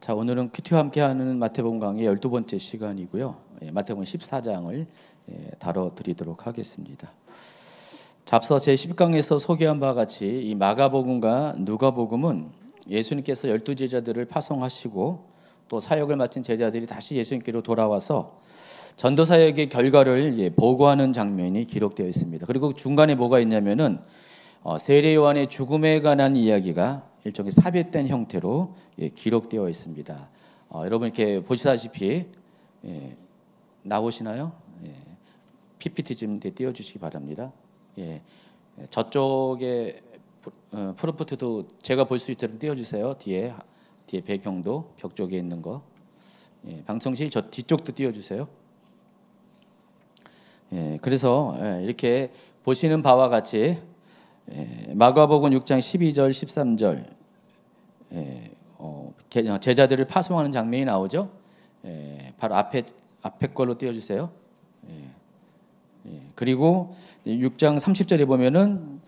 자, 오늘은 큐티와 함께하는 마태복음 강의 12번째 시간이고요. 마태복음 14장을 다뤄드리도록 하겠습니다. 자, 앞서 제10강에서 소개한 바와 같이 이 마가복음과 누가복음은 예수님께서 12제자들을 파송하시고 또 사역을 마친 제자들이 다시 예수님께로 돌아와서 전도사역의 결과를 보고하는 장면이 기록되어 있습니다. 그리고 중간에 뭐가 있냐면은 세례 요한의 죽음에 관한 이야기가 일종의 삽입된 형태로 기록되어 있습니다. 여러분 이렇게 보시다시피 나오시나요? PPT 좀 띄워주시기 바랍니다. 저쪽에 프롬프트도 제가 볼 수 있도록 띄워주세요. 뒤에 배경도 벽 쪽에 있는 거. 방청실 저 뒤쪽도 띄워주세요. 그래서 이렇게 보시는 바와 같이 마가복음 6장 12절 13절 제자들을 파송하는 장면이 나오죠. 바로 앞에 걸로 띄워주세요. 그리고 6장 30절에 보면은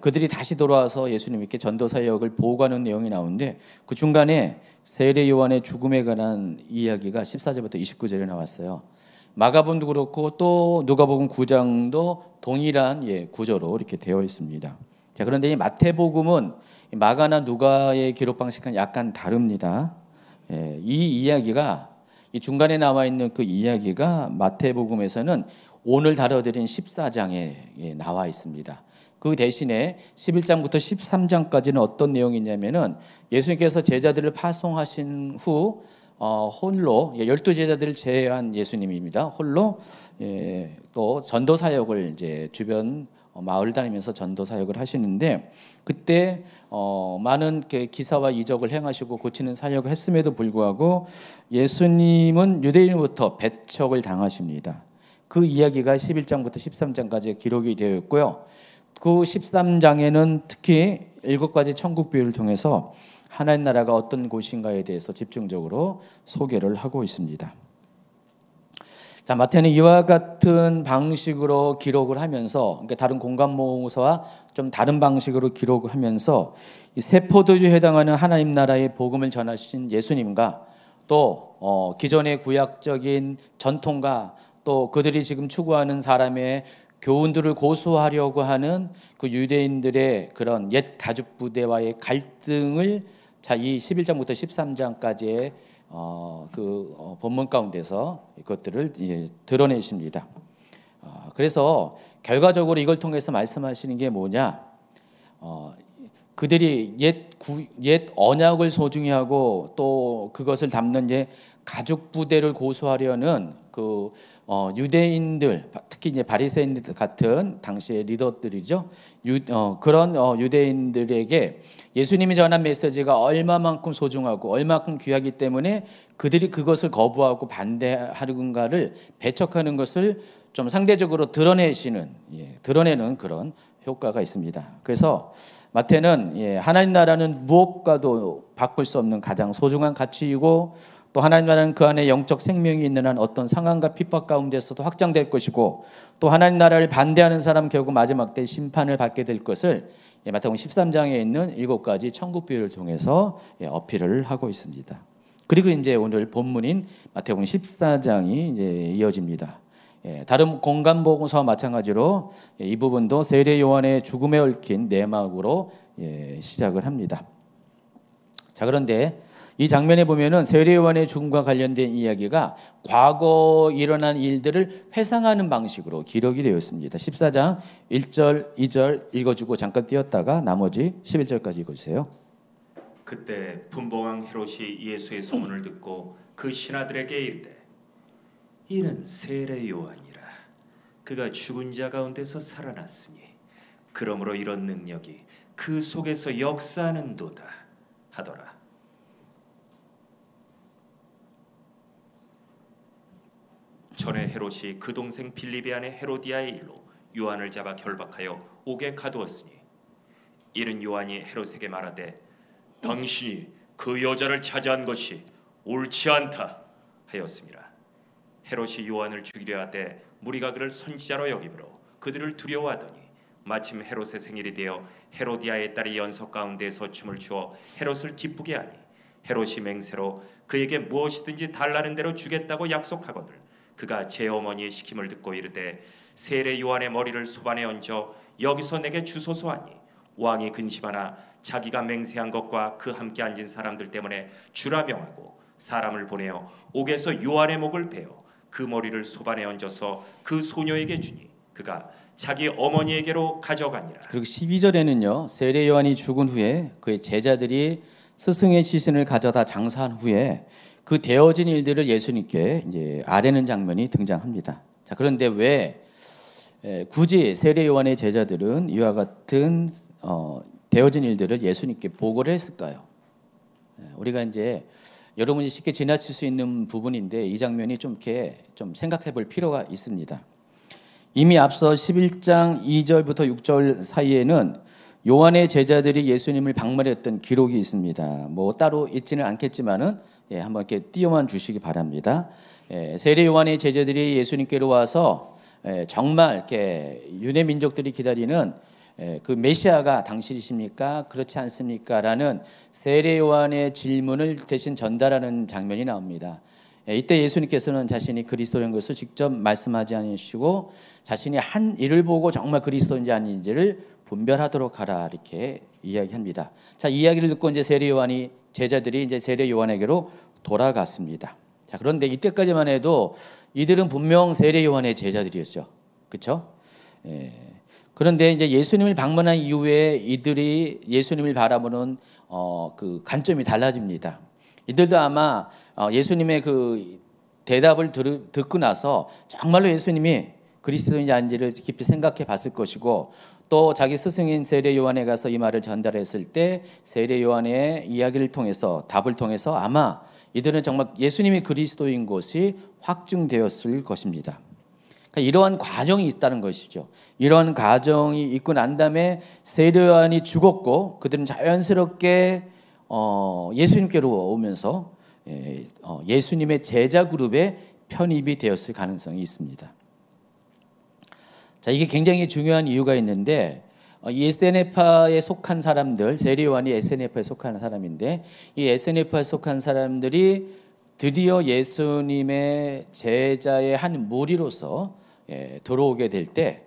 그들이 다시 돌아와서 예수님께 전도사역을 보고하는 내용이 나오는데 그 중간에 세례 요한의 죽음에 관한 이야기가 14절부터 29절에 나왔어요. 마가복음도 그렇고 또 누가복음 9장도 동일한 구조로 이렇게 되어 있습니다. 자, 그런데 이 마태복음은 마가나 누가의 기록 방식은 약간 다릅니다. 이 이야기가 이 중간에 나와 있는 그 이야기가 마태복음에서는 오늘 다뤄드린 14장에 나와 있습니다. 그 대신에 11장부터 13장까지는 어떤 내용이냐면은 예수님께서 제자들을 파송하신 후 홀로 12제자들을 제외한 예수님입니다. 홀로 또 전도 사역을 이제 주변 마을 다니면서 전도 사역을 하시는데 그때 많은 기사와 이적을 행하시고 고치는 사역을 했음에도 불구하고 예수님은 유대인으로부터 배척을 당하십니다. 그 이야기가 11장부터 13장까지 기록이 되어 있고요. 그 13장에는 특히 7가지 천국 비유를 통해서 하나님 나라가 어떤 곳인가에 대해서 집중적으로 소개를 하고 있습니다. 자, 마태는 이와 같은 방식으로 기록을 하면서 그러니까 다른 공간모서와 좀 다른 방식으로 기록을 하면서 이 세포도주에 해당하는 하나님 나라의 복음을 전하신 예수님과 또 기존의 구약적인 전통과 또 그들이 지금 추구하는 사람의 교훈들을 고수하려고 하는 그 유대인들의 그런 옛 가죽 부대와의 갈등을 자, 이 11장부터 13장까지의 본문 가운데서 이것들을 드러내십니다. 그래서 결과적으로 이걸 통해서 말씀하시는 게 뭐냐? 그들이 옛 언약을 소중히 하고 또 그것을 담는 가죽 부대를 고수하려는 그 유대인들, 특히 이제 바리새인들 같은 당시의 리더들이죠. 그런 유대인들에게 예수님이 전한 메시지가 얼마만큼 소중하고 얼마만큼 귀하기 때문에 그들이 그것을 거부하고 반대하는가를 배척하는 것을 좀 상대적으로 드러내는 그런 효과가 있습니다. 그래서 마태는 하나님 나라는 무엇과도 바꿀 수 없는 가장 소중한 가치이고 또 하나님 나라는 그 안에 영적 생명이 있는 한 어떤 상황과 핍박 가운데서도 확장될 것이고 또 하나님 나라를 반대하는 사람 결국 마지막 때 심판을 받게 될 것을 마태복음 13장에 있는 7가지 천국 비유를 통해서 어필을 하고 있습니다. 그리고 이제 오늘 본문인 마태복음 14장이 이제 이어집니다. 다른 공간복음서와 마찬가지로 이 부분도 세례 요한의 죽음에 얽힌 내막으로 시작을 합니다. 자, 그런데 이 장면에 보면은 세례 요한의 죽음과 관련된 이야기가 과거 일어난 일들을 회상하는 방식으로 기록이 되어 있습니다. 14장 1절, 2절 읽어주고 잠깐 띄었다가 나머지 11절까지 읽어주세요. 그때 분봉왕 헤롯이 예수의 소문을 듣고 그 신하들에게 이르되 이는 세례 요한이라. 그가 죽은 자 가운데서 살아났으니 그러므로 이런 능력이 그 속에서 역사하는도다 하더라. 전에 헤롯이 그 동생 빌립의 아내 헤로디아의 일로 요한을 잡아 결박하여 옥에 가두었으니 이른 요한이 헤롯에게 말하되 당신이 그 여자를 차지한 것이 옳지 않다 하였습니다. 헤롯이 요한을 죽이려 하되 무리가 그를 선지자로 여기므로 그들을 두려워하더니 마침 헤롯의 생일이 되어 헤로디아의 딸이 연석 가운데서 춤을 추어 헤롯을 기쁘게 하니 헤롯이 맹세로 그에게 무엇이든지 달라는 대로 주겠다고 약속하거늘 그가 제 어머니의 시킴을 듣고 이르되 세례 요한의 머리를 소반에 얹어 여기서 내게 주소서 하니 왕이 근심하나 자기가 맹세한 것과 그 함께 앉은 사람들 때문에 주라 명하고 사람을 보내어 옥에서 요한의 목을 베어 그 머리를 소반에 얹어서 그 소녀에게 주니 그가 자기 어머니에게로 가져가니라. 그리고 12절에는요. 세례 요한이 죽은 후에 그의 제자들이 스승의 시신을 가져다 장사한 후에 그 되어진 일들을 예수님께 이제 아뢰는 장면이 등장합니다. 자, 그런데 왜 굳이 세례 요한의 제자들은 이와 같은 되어진 일들을 예수님께 보고를 했을까요? 우리가 이제 여러분이 쉽게 지나칠 수 있는 부분인데 이 장면이 좀 이렇게 좀 생각해 볼 필요가 있습니다. 이미 앞서 11장 2절부터 6절 사이에는 요한의 제자들이 예수님을 방문했던 기록이 있습니다. 뭐 따로 있지는 않겠지만은 한번 이렇게 띄워만 주시기 바랍니다. 세례 요한의 제자들이 예수님께로 와서 정말 이렇게 유대 민족들이 기다리는 그 메시아가 당신이십니까? 그렇지 않습니까? 라는 세례 요한의 질문을 대신 전달하는 장면이 나옵니다. 이때 예수님께서는 자신이 그리스도인 것을 직접 말씀하지 않으시고 자신이 한 일을 보고 정말 그리스도인지 아닌지를 분별하도록 하라 이렇게 이야기합니다. 자, 이 이야기를 듣고 이제 제자들이 이제 세례 요한에게로 돌아갔습니다. 자, 그런데 이때까지만 해도 이들은 분명 세례 요한의 제자들이었죠. 그렇죠? 그런데 이제 예수님을 방문한 이후에 이들이 예수님을 바라보는 그 관점이 달라집니다. 이들도 아마 예수님의 그 대답을 듣고 나서 정말로 예수님이 그리스도인지 아닌지를 깊이 생각해 봤을 것이고 또 자기 스승인 세례 요한에 가서 이 말을 전달했을 때 세례 요한의 이야기를 통해서 답을 통해서 아마 이들은 정말 예수님이 그리스도인 것이 확증되었을 것입니다. 그러니까 이러한 과정이 있다는 것이죠. 이러한 과정이 있고 난 다음에 세례 요한이 죽었고 그들은 자연스럽게 예수님께로 오면서 예수님의 제자 그룹에 편입이 되었을 가능성이 있습니다. 자, 이게 굉장히 중요한 이유가 있는데 이 에스에네파에 속한 사람들, 세례 요한이 에스에네파에 속한 사람인데 이 에스에네파에 속한 사람들이 드디어 예수님의 제자의 한 무리로서 들어오게 될 때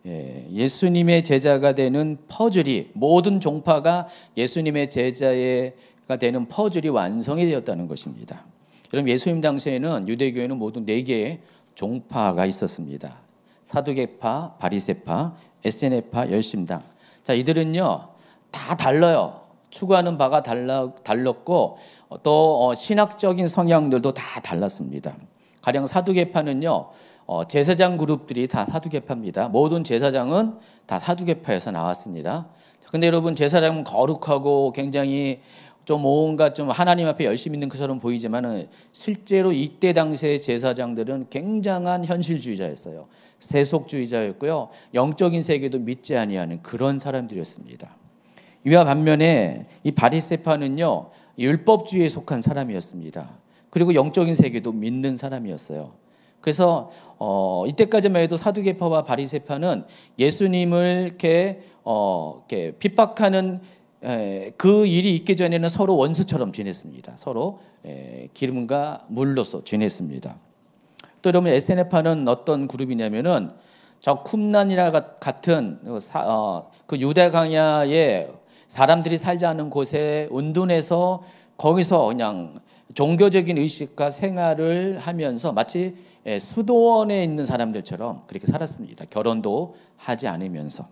예수님의 제자가 되는 퍼즐이 모든 종파가 예수님의 제자가 되는 퍼즐이 완성이 되었다는 것입니다. 그럼 예수님 당시에는 유대교회는 모두 4개의 종파가 있었습니다. 사두개파, 바리새파, 에세네파, 열심당. 자, 이들은요 다 달라요. 추구하는 바가 달랐고 또 신학적인 성향들도 다 달랐습니다. 가령 사두개파는요 제사장 그룹들이 다 사두개파입니다. 모든 제사장은 다 사두개파에서 나왔습니다. 근데 여러분 제사장은 거룩하고 굉장히 좀 뭔가 좀 하나님 앞에 열심히 있는 것처럼 보이지만은 실제로 이때 당시의 제사장들은 굉장한 현실주의자였어요. 세속주의자였고요. 영적인 세계도 믿지 아니하는 그런 사람들이었습니다. 이와 반면에 이 바리새파는요 율법주의에 속한 사람이었습니다. 그리고 영적인 세계도 믿는 사람이었어요. 그래서 이때까지만 해도 사두개파와 바리새파는 예수님을 이렇게 핍박하는 그 일이 있기 전에는 서로 원수처럼 지냈습니다. 서로 기름과 물로서 지냈습니다. 또 여러분 에스에네파는 어떤 그룹이냐면은 저 쿰란이라 같은 그 유대 강야에 사람들이 살지 않는 곳에 운둔해서 거기서 그냥 종교적인 의식과 생활을 하면서 마치 수도원에 있는 사람들처럼 그렇게 살았습니다. 결혼도 하지 않으면서.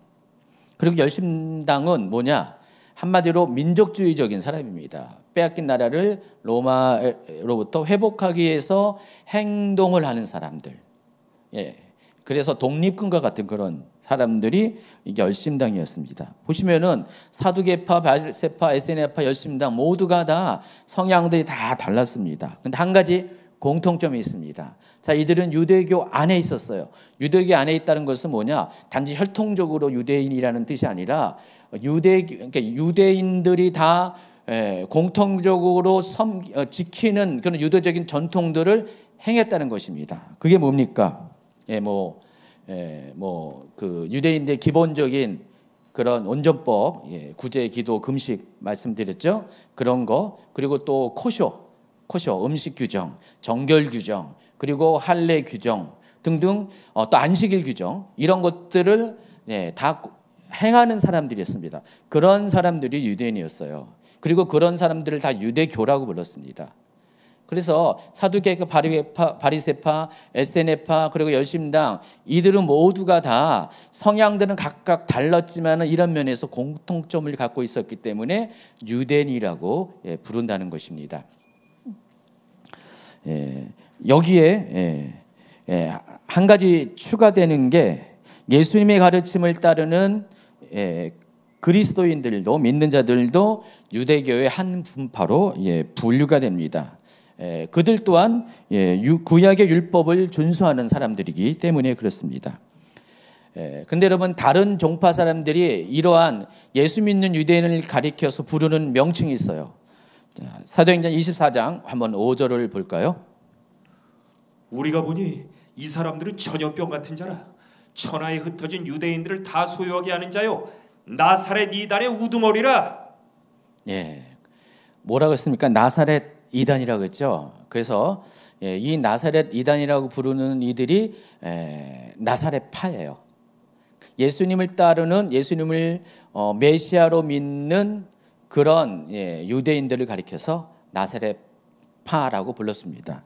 그리고 열심당은 뭐냐? 한마디로 민족주의적인 사람입니다. 빼앗긴 나라를 로마로부터 회복하기 위해서 행동을 하는 사람들. 그래서 독립군과 같은 그런 사람들이 열심당이었습니다. 보시면은 사두개파, 바리새파, 에스에네파, 열심당 모두가 다 성향들이 다 달랐습니다. 근데 한 가지 공통점이 있습니다. 자, 이들은 유대교 안에 있었어요. 유대교 안에 있다는 것은 뭐냐? 단지 혈통적으로 유대인이라는 뜻이 아니라 그러니까 유대인들이 다 공통적으로 지키는 그런 유대적인 전통들을 행했다는 것입니다. 그게 뭡니까? 그 유대인들의 기본적인 그런 온전법, 구제, 기도, 금식 말씀드렸죠. 그런 거, 그리고 또 코쇼, 음식 규정, 정결 규정, 그리고 할례 규정 등등, 또 안식일 규정, 이런 것들을 다 행하는 사람들이었습니다. 그런 사람들이 유대인이었어요. 그리고 그런 사람들을 다 유대교라고 불렀습니다. 그래서 사두개파, 바리새파, 에세네파, 그리고 열심당, 이들은 모두가 다 성향들은 각각 달랐지만 이런 면에서 공통점을 갖고 있었기 때문에 유대인이라고 부른다는 것입니다. 여기에 한 가지 추가되는 게, 예수님의 가르침을 따르는 그리스도인들도, 믿는 자들도 유대교의 한 분파로 분류가 됩니다. 그들 또한 구약의 율법을 준수하는 사람들이기 때문에 그렇습니다. 근데 여러분, 다른 종파 사람들이 이러한 예수 믿는 유대인을 가리켜서 부르는 명칭이 있어요. 사도행전 24장 한번 5절을 볼까요? 우리가 보니 이 사람들은 전염병 같은 자라. 천하에 흩어진 유대인들을 다 소유하게 하는 자요, 나사렛 이단의 우두머리라. 뭐라고 했습니까? 나사렛 이단이라고 했죠. 그래서 이 나사렛 이단이라고 부르는 이들이 나사렛파예요. 예수님을 따르는, 예수님을 메시아로 믿는 그런 유대인들을 가리켜서 나사렛파라고 불렀습니다.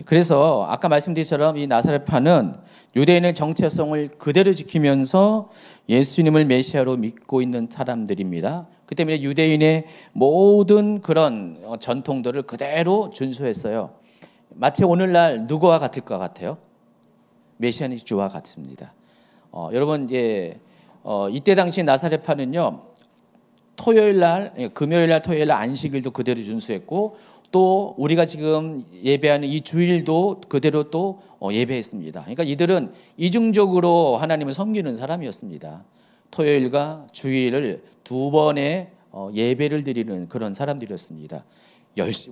그래서 아까 말씀드린 것처럼 이 나사렛파는 유대인의 정체성을 그대로 지키면서 예수님을 메시아로 믿고 있는 사람들입니다. 그 때문에 유대인의 모든 그런 전통들을 그대로 준수했어요. 마치 오늘날 누구와 같을 것 같아요? 메시아닉 주와 같습니다. 여러분, 이때 당시 나사렛파는요, 토요일날, 금요일날, 토요일날 안식일도 그대로 준수했고, 또 우리가 지금 예배하는 이 주일도 그대로 또 예배했습니다. 그러니까 이들은 이중적으로 하나님을 섬기는 사람이었습니다. 토요일과 주일을 두 번의 예배를 드리는 그런 사람들이었습니다.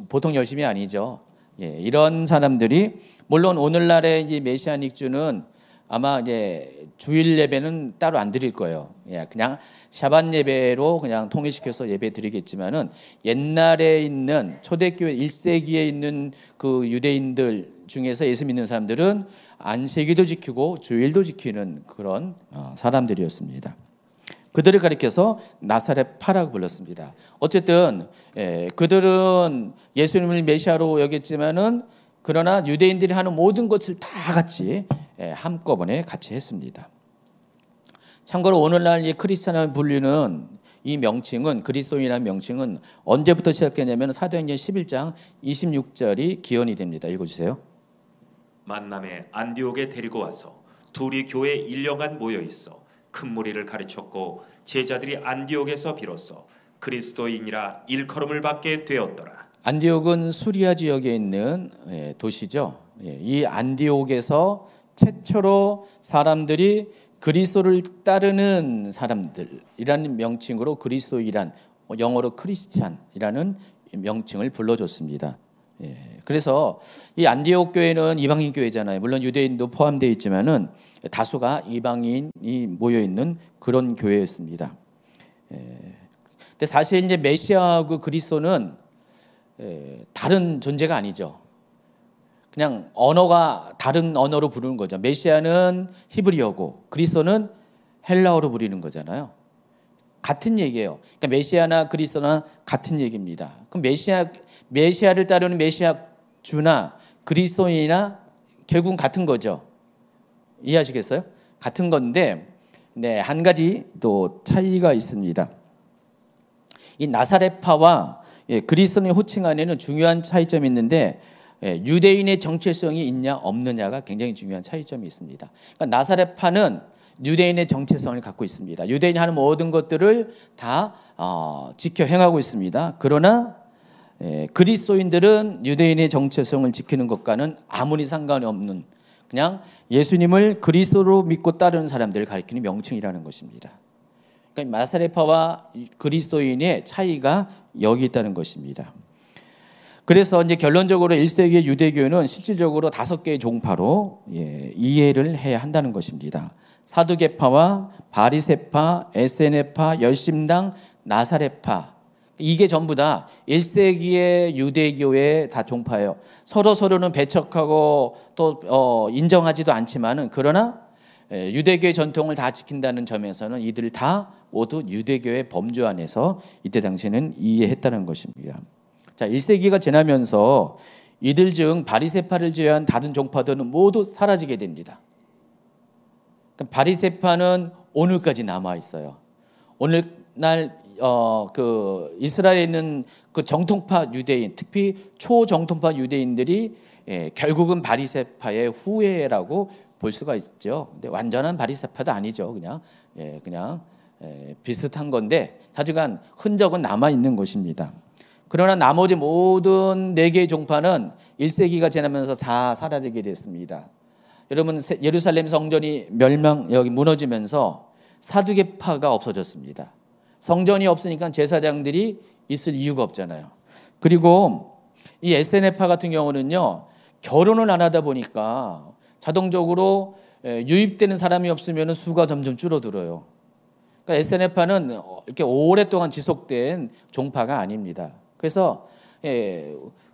보통 열심히 아니죠. 이런 사람들이, 물론 오늘날의 이제 메시아닉 주는 아마 이제 주일 예배는 따로 안 드릴 거예요. 그냥 샤bat 예배로 그냥 통일시켜서 예배 드리겠지만은, 옛날에 있는 초대교회 1세기에 있는 그 유대인들 중에서 예수 믿는 사람들은 안식일도 지키고 주일도 지키는 그런 사람들이었습니다. 그들을 가리켜서 나사렛파라고 불렀습니다. 어쨌든 그들은 예수님을 메시아로 여겼지만은, 그러나 유대인들이 하는 모든 것을 다 같이 한꺼번에 같이 했습니다. 참고로 오늘날 이 크리스찬을 불리는 이 명칭은, 그리스도인이라는 명칭은 언제부터 시작했냐면 사도행전 11장 26절이 기원이 됩니다. 읽어주세요. 만남에 안디옥에 데리고 와서 둘이 교회에 1년간 모여 있어 큰 무리를 가르쳤고, 제자들이 안디옥에서 비로소 그리스도인이라 일컬음을 받게 되었더라. 안디옥은 수리아 지역에 있는 도시죠. 이 안디옥에서 최초로 사람들이 그리스도를 따르는 사람들이라는 명칭으로 그리스도이란, 영어로 크리스찬이라는 명칭을 불러줬습니다. 그래서 이 안디옥 교회는 이방인 교회잖아요. 물론 유대인도 포함되어 있지만은 다수가 이방인이 모여 있는 그런 교회였습니다. 근데 사실 이제 메시아하고 그리스도는 다른 존재가 아니죠. 그냥 언어가 다른 언어로 부르는 거죠. 메시아는 히브리어고 그리스도는 헬라어로 부르는 거잖아요. 같은 얘기예요. 그러니까 메시아나 그리스도나 같은 얘기입니다. 그럼 메시아를 따르는 메시아 주나 그리스도인이나 결국은 같은 거죠. 이해하시겠어요? 같은 건데, 한 가지 또 차이가 있습니다. 이 나사렛파와 그리스도인의 호칭 안에는 중요한 차이점이 있는데, 유대인의 정체성이 있냐 없느냐가 굉장히 중요한 차이점이 있습니다. 그러니까 나사렛파는 유대인의 정체성을 갖고 있습니다. 유대인이 하는 모든 것들을 다 지켜 행하고 있습니다. 그러나 그리스도인들은 유대인의 정체성을 지키는 것과는 아무리 상관이 없는, 그냥 예수님을 그리스도로 믿고 따르는 사람들을 가리키는 명칭이라는 것입니다. 그러니까 나사렛파와 그리스도인의 차이가 여기 있다는 것입니다. 그래서 이제 결론적으로 1세기의 유대교는 실질적으로 5개의 종파로 이해를 해야 한다는 것입니다. 사두개파와 바리새파, 에세네파, 열심당, 나사렛파, 이게 전부 다 1세기의 유대교의 다 종파예요. 서로는 배척하고 또 인정하지도 않지만은, 그러나 유대교의 전통을 다 지킨다는 점에서는 이들 다 모두 유대교의 범주 안에서 이때 당시에는 이해했다는 것입니다. 자, 1세기가 지나면서 이들 중 바리새파를 제외한 다른 종파들은 모두 사라지게 됩니다. 바리새파는 오늘까지 남아 있어요. 오늘날 그 이스라엘에 있는 그 정통파 유대인, 특히 초정통파 유대인들이 결국은 바리새파의 후예라고 볼 수가 있죠. 근데 완전한 바리새파도 아니죠. 그냥 비슷한 건데 하여간 흔적은 남아 있는 것입니다. 그러나 나머지 모든 4개의 종파는 1세기가 지나면서 다 사라지게 됐습니다. 여러분, 예루살렘 성전이 무너지면서 사두개파가 없어졌습니다. 성전이 없으니까 제사장들이 있을 이유가 없잖아요. 그리고 이 에세네파 같은 경우는요, 결혼을 안 하다 보니까 자동적으로 유입되는 사람이 없으면 수가 점점 줄어들어요. 그러니까 에세네파는 이렇게 오랫동안 지속된 종파가 아닙니다. 그래서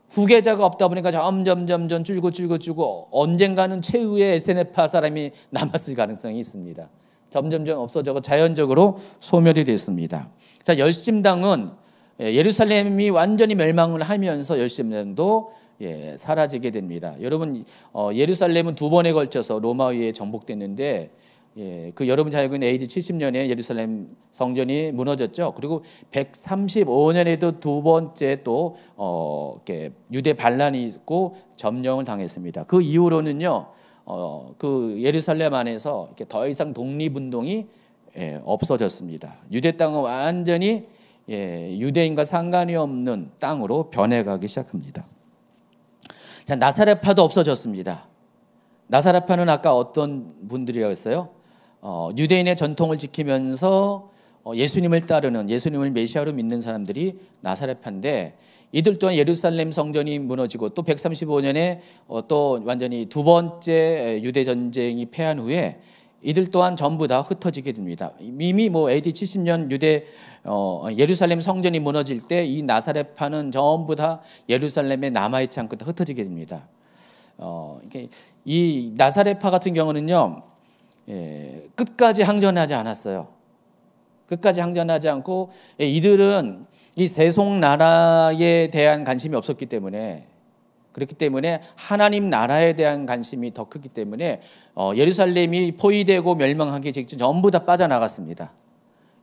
후계자가 없다 보니까 점점 줄고 언젠가는 최후의 에세네파 사람이 남았을 가능성이 있습니다. 점점 없어져서 자연적으로 소멸이 됐습니다. 자, 열심당은 예루살렘이 완전히 멸망을 하면서 열심당도 사라지게 됩니다. 여러분, 예루살렘은 2번에 걸쳐서 로마에 정복됐는데, 그 여러분 잘 알고 있는 AD 70년에 예루살렘 성전이 무너졌죠. 그리고 135년에도 2번째 또 유대 반란이 있고 점령을 당했습니다. 그 이후로는요, 그 예루살렘 안에서 이렇게 더 이상 독립운동이 없어졌습니다. 유대 땅은 완전히 유대인과 상관이 없는 땅으로 변해가기 시작합니다. 자, 나사렛파도 없어졌습니다. 나사렛파는 아까 어떤 분들이라고 했어요? 유대인의 전통을 지키면서 예수님을 따르는, 예수님을 메시아로 믿는 사람들이 나사렛파인데, 이들 또한 예루살렘 성전이 무너지고 또 135년에 또 완전히 2번째 유대 전쟁이 패한 후에 이들 또한 전부 다 흩어지게 됩니다. 이미 AD 70년 예루살렘 성전이 무너질 때 이 나사렛파는 전부 다 예루살렘에 남아있지 않고 다 흩어지게 됩니다. 이 나사렛파 같은 경우는요, 끝까지 항전하지 않았어요. 끝까지 항전하지 않고, 이들은 이 세속 나라에 대한 관심이 없었기 때문에, 그렇기 때문에 하나님 나라에 대한 관심이 더 크기 때문에 예루살렘이 포위되고 멸망하기 직전 전부 다 빠져나갔습니다.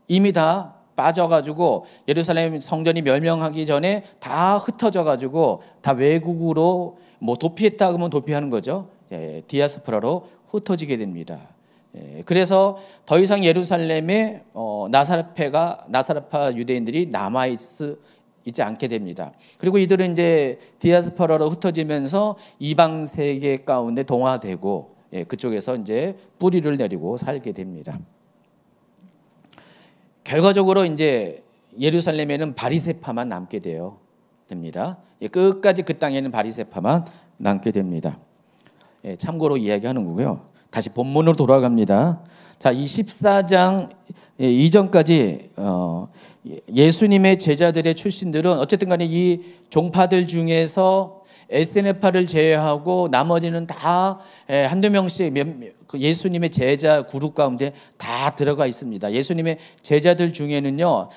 이미 다 빠져가지고 예루살렘 성전이 멸망하기 전에 다 흩어져가지고 다 외국으로 도피했다 그러면 도피하는 거죠. 디아스포라로 흩어지게 됩니다. 그래서 더 이상 예루살렘에 나사렛파 유대인들이 있지 않게 됩니다. 그리고 이들은 이제 디아스포라로 흩어지면서 이방 세계 가운데 동화되고 그쪽에서 이제 뿌리를 내리고 살게 됩니다. 결과적으로 이제 예루살렘에는 바리새파만 남게 됩니다. 끝까지 그 땅에는 바리새파만 남게 됩니다. 참고로 이야기하는 거고요. 다시 본문으로 돌아갑니다. 자, 이 14장 이전까지 예수님의 제자들의 출신들은 어쨌든 간에 이 종파들 중에서 에세네파를 제외하고 나머지는 다 한두 명씩 예수님의 제자 그룹 가운데 다 들어가 있습니다. 예수님의 제자들 중에는요,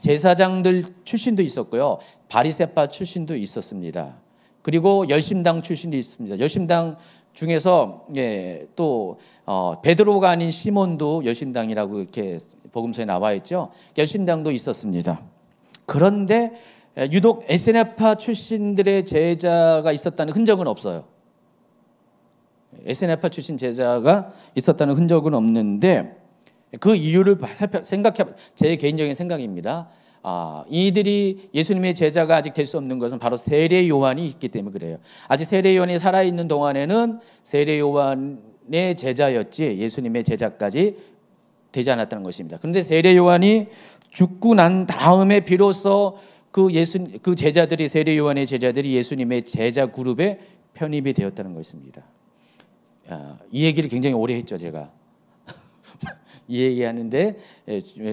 제사장들 출신도 있었고요, 바리새파 출신도 있었습니다. 그리고 열심당 출신도 있습니다. 열심당 중에서 또 베드로가 아닌 시몬도 열심당이라고 이렇게 복음서에 나와 있죠. 열심당도 있었습니다. 그런데 유독 에세네파 출신들의 제자가 있었다는 흔적은 없어요. 에세네파 출신 제자가 있었다는 흔적은 없는데, 그 이유를 제 개인적인 생각입니다. 이들이 예수님의 제자가 아직 될 수 없는 것은 바로 세례 요한이 있기 때문에 그래요. 아직 세례 요한이 살아있는 동안에는 세례 요한의 제자였지 예수님의 제자까지 되지 않았다는 것입니다. 그런데 세례 요한이 죽고 난 다음에 비로소 그 제자들이 세례 요한의 제자들이 예수님의 제자 그룹에 편입이 되었다는 것입니다. 이 얘기를 굉장히 오래 했죠, 제가. 이 얘기하는데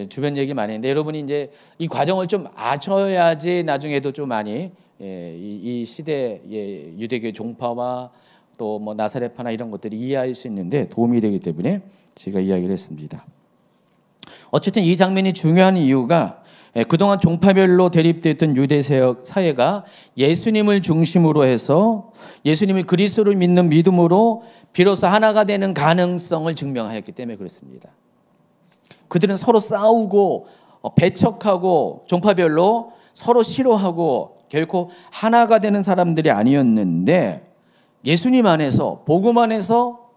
주변 얘기 많이 했는데 여러분이 이제 이 과정을 좀 아셔야지 나중에도 좀 많이 이 시대의 유대교 종파와 또 뭐 나사렛파나 이런 것들이 이해할 수 있는데 도움이 되기 때문에 제가 이야기를 했습니다. 어쨌든 이 장면이 중요한 이유가 그동안 종파별로 대립됐던 유대 사회가 예수님을 중심으로 해서 예수님을 그리스도를 믿는 믿음으로 비로소 하나가 되는 가능성을 증명하였기 때문에 그렇습니다. 그들은 서로 싸우고 배척하고 종파별로 서로 싫어하고 결코 하나가 되는 사람들이 아니었는데 예수님 안에서 복음 안에서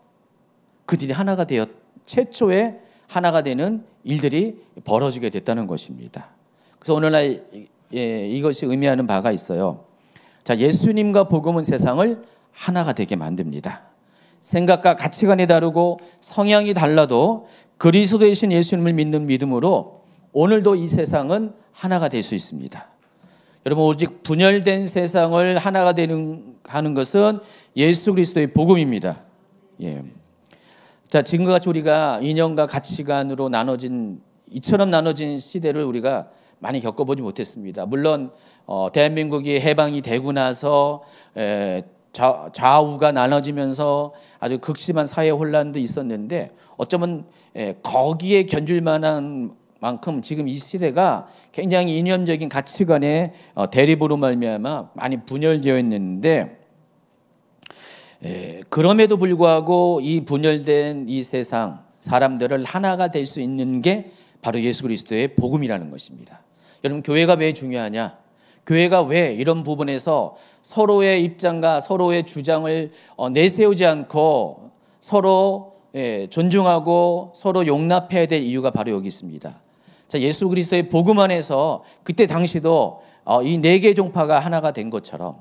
그들이 하나가 되어 최초의 하나가 되는 일들이 벌어지게 됐다는 것입니다. 그래서 오늘날 이것이 의미하는 바가 있어요. 자, 예수님과 복음은 세상을 하나가 되게 만듭니다. 생각과 가치관이 다르고 성향이 달라도 그리스도이신 예수님을 믿는 믿음으로 오늘도 이 세상은 하나가 될 수 있습니다. 여러분, 오직 분열된 세상을 하나가 하는 것은 예수 그리스도의 복음입니다. 예. 자, 지금과 같이 우리가 이념과 가치관으로 이처럼 나눠진 시대를 우리가 많이 겪어보지 못했습니다. 물론 대한민국이 해방이 되고 나서 좌우가 나눠지면서 아주 극심한 사회 혼란도 있었는데 어쩌면 거기에 견줄 만한 만큼 지금 이 시대가 굉장히 이념적인 가치관의 대립으로 말미암아 많이 분열되어 있는데 그럼에도 불구하고 이 분열된 이 세상 사람들을 하나가 될 수 있는 게 바로 예수 그리스도의 복음이라는 것입니다. 여러분, 교회가 왜 중요하냐? 교회가 왜 이런 부분에서 서로의 입장과 서로의 주장을 내세우지 않고 서로 존중하고 서로 용납해야 될 이유가 바로 여기 있습니다. 자, 예수 그리스도의 복음 안에서 그때 당시도 이 네 개 종파가 하나가 된 것처럼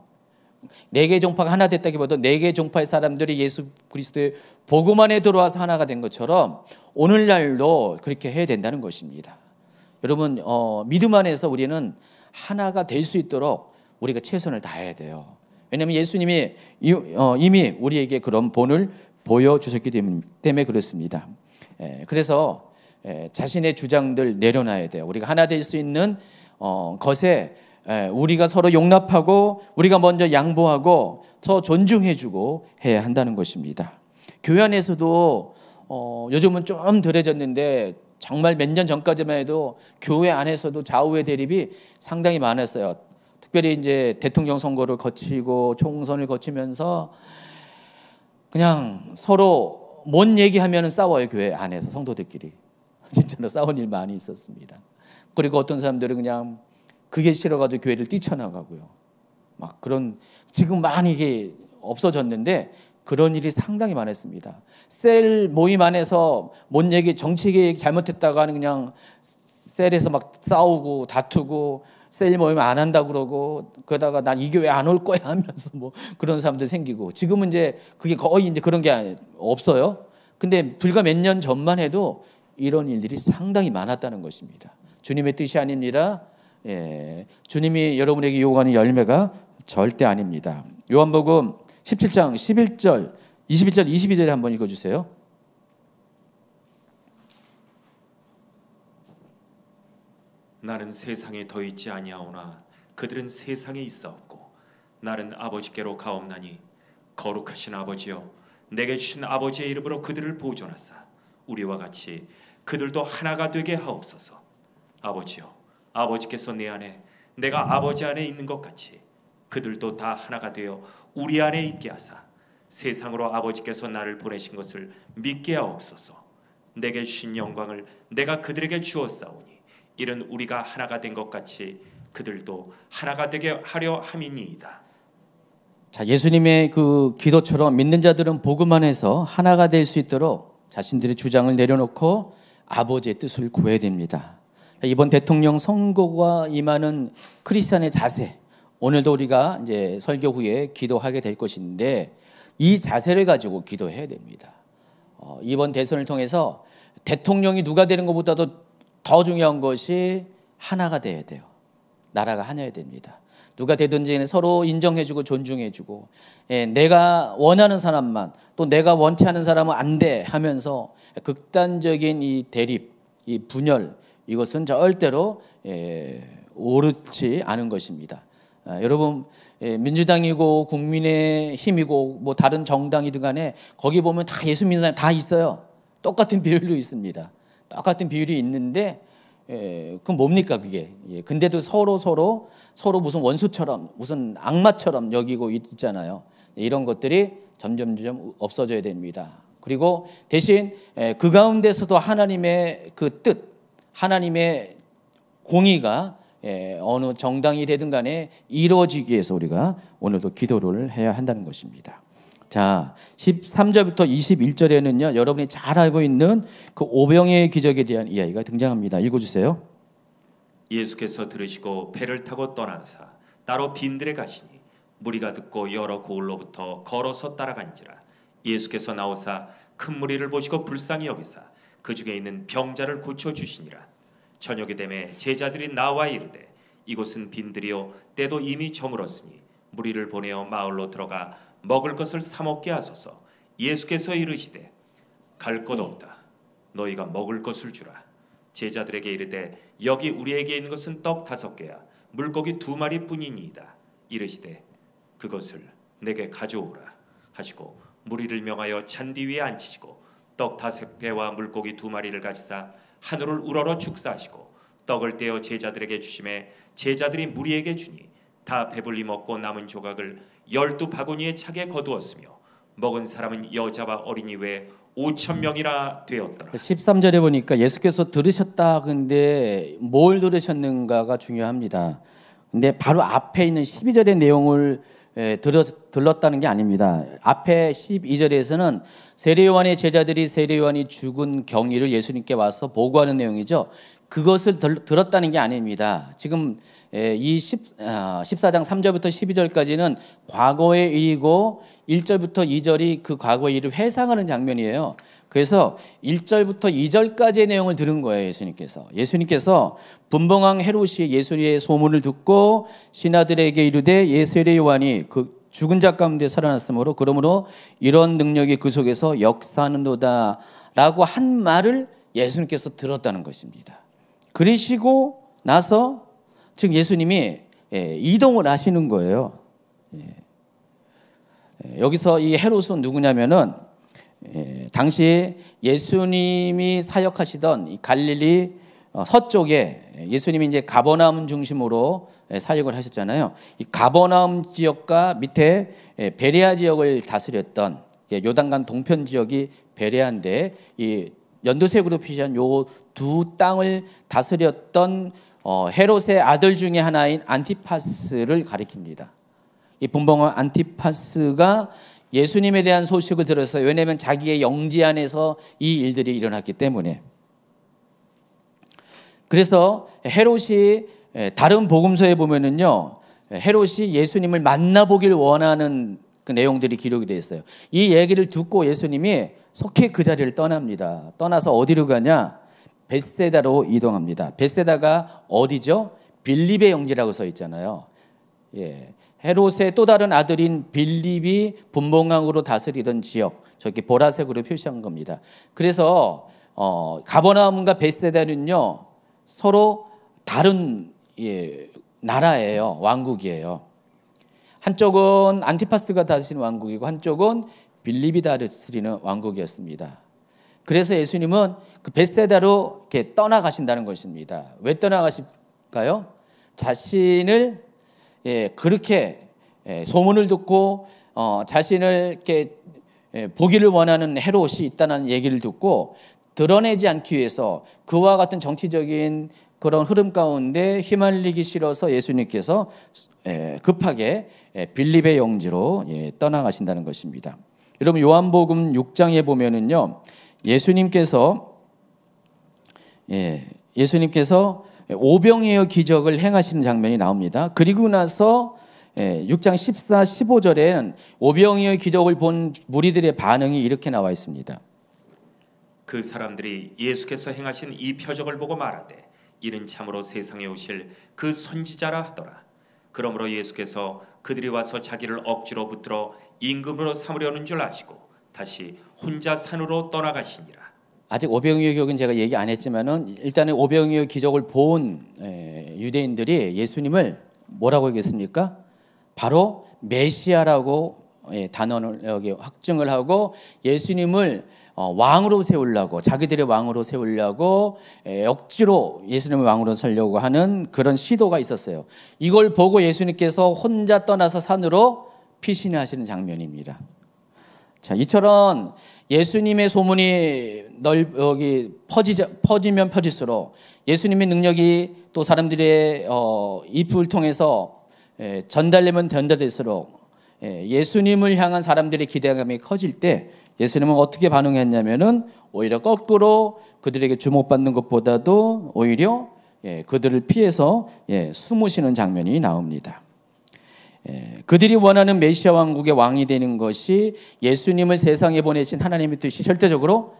네 개 종파가 하나 됐다기보다 네 개 종파의 사람들이 예수 그리스도의 복음 안에 들어와서 하나가 된 것처럼 오늘날도 그렇게 해야 된다는 것입니다. 여러분, 믿음 안에서 우리는 하나가 될 수 있도록 우리가 최선을 다해야 돼요. 왜냐하면 예수님이 이미 우리에게 그런 본을 보여주셨기 때문에 그렇습니다. 그래서 자신의 주장들 내려놔야 돼요. 우리가 하나 될 수 있는 것에 우리가 서로 용납하고 우리가 먼저 양보하고 더 존중해주고 해야 한다는 것입니다. 교회 안에서도 요즘은 좀 덜해졌는데 정말 몇 년 전까지만 해도 교회 안에서도 좌우의 대립이 상당히 많았어요. 특별히 이제 대통령 선거를 거치고 총선을 거치면서 그냥 서로 뭔 얘기하면 싸워요. 교회 안에서 성도들끼리. 진짜로 싸운 일 많이 있었습니다. 그리고 어떤 사람들은 그냥 그게 싫어가지고 교회를 뛰쳐나가고요. 막 그런, 지금 많이 이게 없어졌는데 그런 일이 상당히 많았습니다. 셀 모임 안에서 뭔 얘기, 정치 얘기 잘못했다가는 그냥 셀에서 막 싸우고 다투고 셀 모임 안 한다고 그러고 그러다가 난 이 교회 안 올 거야 하면서 뭐 그런 사람들 생기고 지금은 이제 그게 거의 이제 그런 게 없어요. 근데 불과 몇 년 전만 해도 이런 일들이 상당히 많았다는 것입니다. 주님의 뜻이 아닙니다. 주님이 여러분에게 요구하는 열매가 절대 아닙니다. 요한복음 17장 11절, 21절, 22절에 한번 읽어주세요. 나는 세상에 더 있지 아니하오나 그들은 세상에 있사옵고 나는 아버지께로 가옵나니 거룩하신 아버지여 내게 주신 아버지의 이름으로 그들을 보존하사 우리와 같이 그들도 하나가 되게 하옵소서. 아버지여 아버지께서 내 안에 내가 아버지 안에 있는 것 같이 그들도 다 하나가 되어 우리 안에 있게 하사 세상으로 아버지께서 나를 보내신 것을 믿게 하옵소서. 내게 주신 영광을 내가 그들에게 주었사오니 이는 우리가 하나가 된 것 같이 그들도 하나가 되게 하려 함이니이다. 자, 예수님의 그 기도처럼 믿는 자들은 복음 안에서 하나가 될 수 있도록 자신들의 주장을 내려놓고 아버지의 뜻을 구해야 됩니다. 이번 대통령 선거가 임하는 크리스찬의 자세, 오늘도 우리가 이제 설교 후에 기도하게 될 것인데 이 자세를 가지고 기도해야 됩니다. 이번 대선을 통해서 대통령이 누가 되는 것보다도 더 중요한 것이 하나가 돼야 돼요. 나라가 하나여야 됩니다. 누가 되든지 서로 인정해주고 존중해주고, 내가 원하는 사람만, 또 내가 원치 않은 사람은 안 돼 하면서 극단적인 이 대립, 이 분열, 이것은 절대로 옳지 않은 것입니다. 여러분, 민주당이고 국민의힘이고 뭐 다른 정당이든 간에 거기 보면 다 예수 믿는 사람 다 있어요. 똑같은 비율도 있습니다. 똑같은 비율이 있는데 그건 뭡니까 그게? 근데도 서로 무슨 원수처럼 무슨 악마처럼 여기고 있잖아요. 이런 것들이 점점 없어져야 됩니다. 그리고 대신 그 가운데서도 하나님의 그 뜻, 하나님의 공의가 어느 정당이 되든 간에 이루어지기 위해서 우리가 오늘도 기도를 해야 한다는 것입니다. 자, 13절부터 21절에는요, 여러분이 잘 알고 있는 그 오병이의 기적에 대한 이야기가 등장합니다. 읽어주세요. 예수께서 들으시고 배를 타고 떠나사 따로 빈들에 가시니 무리가 듣고 여러 고을로부터 걸어서 따라간지라. 예수께서 나오사 큰 무리를 보시고 불쌍히 여기사 그 중에 있는 병자를 고쳐 주시니라. 저녁이 되매 제자들이 나와 이르되 이곳은 빈들이요 때도 이미 저물었으니 무리를 보내어 마을로 들어가 먹을 것을 사 먹게 하소서. 예수께서 이르시되 갈 곳 없다. 너희가 먹을 것을 주라. 제자들에게 이르되 여기 우리에게 있는 것은 떡 5개야 물고기 2마리 뿐이니이다. 이르시되 그것을 내게 가져오라 하시고 무리를 명하여 잔디 위에 앉히시고 떡 5개와 물고기 2마리를 가지사 하늘을 우러러 축사하시고 떡을 떼어 제자들에게 주시매 제자들이 무리에게 주니 다 배불리 먹고 남은 조각을 12바구니에 차게 거두었으며 먹은 사람은 여자와 어린이 외에 5,000명이나 되었더라. 13절에 보니까 예수께서 들으셨다. 근데 뭘 들으셨는가가 중요합니다. 근데 바로 앞에 있는 12절의 내용을 들렀다는 게 아닙니다. 앞에 12절에서는 세례요한의 제자들이 세례요한이 죽은 경위를 예수님께 와서 보고하는 내용이죠. 그것을 들었다는 게 아닙니다. 지금 이 14장 3절부터 12절까지는 과거의 일이고 1절부터 2절이 그 과거의 일을 회상하는 장면이에요. 그래서 1절부터 2절까지의 내용을 들은 거예요. 예수님께서 분봉왕 헤롯이 예수님의 소문을 듣고 신하들에게 이르되 세례 요한이 그 죽은 자 가운데 살아났으므로 그러므로 이런 능력이 그 속에서 역사하는도다 라고 한 말을 예수님께서 들었다는 것입니다. 그러시고 나서 지금 예수님이 이동을 하시는 거예요. 여기서 이 헤롯은 누구냐면은 당시 예수님이 사역하시던 이 갈릴리 서쪽에 예수님이 이제 가버나움 중심으로 사역을 하셨잖아요. 이 가버나움 지역과 밑에 베레아 지역을 다스렸던 요단강 동편 지역이 베레아인데 이 연두색으로 표시한 요 두 땅을 다스렸던 헤롯의 아들 중에 하나인 안티파스를 가리킵니다. 이 분봉왕 안티파스가 예수님에 대한 소식을 들었어요. 왜냐하면 자기의 영지 안에서 이 일들이 일어났기 때문에. 그래서 헤롯이 다른 복음서에 보면은요, 헤롯이 예수님을 만나보길 원하는 그 내용들이 기록이 되어 있어요. 이 얘기를 듣고 예수님이 속히 그 자리를 떠납니다. 떠나서 어디로 가냐? 벳세다로 이동합니다. 벳세다가 어디죠? 빌립의 영지라고 써 있잖아요. 헤롯의 또 다른 아들인 빌립이 분봉왕으로 다스리던 지역, 저기 보라색으로 표시한 겁니다. 그래서 가버나움과 벳세다는요 서로 다른 나라예요. 왕국이에요. 한쪽은 안티파스가 다스리는 왕국이고 한쪽은 빌립이 다스리는 왕국이었습니다. 그래서 예수님은 그 벳세다로 이렇게 떠나가신다는 것입니다. 왜 떠나가실까요? 자신을 그렇게 소문을 듣고 자신을 이렇게 보기를 원하는 헤롯이 있다는 얘기를 듣고 드러내지 않기 위해서 그와 같은 정치적인 그런 흐름 가운데 휘말리기 싫어서 예수님께서 급하게 빌립의 영지로 떠나가신다는 것입니다. 여러분 요한복음 6장에 보면은요 예수님께서 오병이어 기적을 행하시는 장면이 나옵니다. 그리고 나서 6장 14, 15절에는 오병이어 기적을 본 무리들의 반응이 이렇게 나와 있습니다. 그 사람들이 예수께서 행하신 이 표적을 보고 말하되 이는 참으로 세상에 오실 그 선지자라 하더라. 그러므로 예수께서 그들이 와서 자기를 억지로 붙들어 임금으로 삼으려는 줄 아시고 다시 혼자 산으로 떠나가시니라. 아직 오병이어 기적은 제가 얘기 안 했지만은 일단은 오병이어 기적을 본 유대인들이 예수님을 뭐라고 얘기했습니까? 바로 메시아라고 단언을 여기 확증을 하고 예수님을 왕으로 세우려고 자기들의 왕으로 세우려고 억지로 예수님을 왕으로 세우려고 하는 그런 시도가 있었어요. 이걸 보고 예수님께서 혼자 떠나서 산으로 피신하시는 장면입니다. 자, 이처럼 예수님의 소문이 여기 퍼지면 퍼질수록 예수님의 능력이 또 사람들의 입을 통해서 전달되면 전달될수록 예수님을 향한 사람들의 기대감이 커질 때 예수님은 어떻게 반응했냐면은 오히려 거꾸로 그들에게 주목받는 것보다도 오히려 그들을 피해서 숨으시는 장면이 나옵니다. 그들이 원하는 메시아 왕국의 왕이 되는 것이 예수님을 세상에 보내신 하나님의 뜻이 절대적으로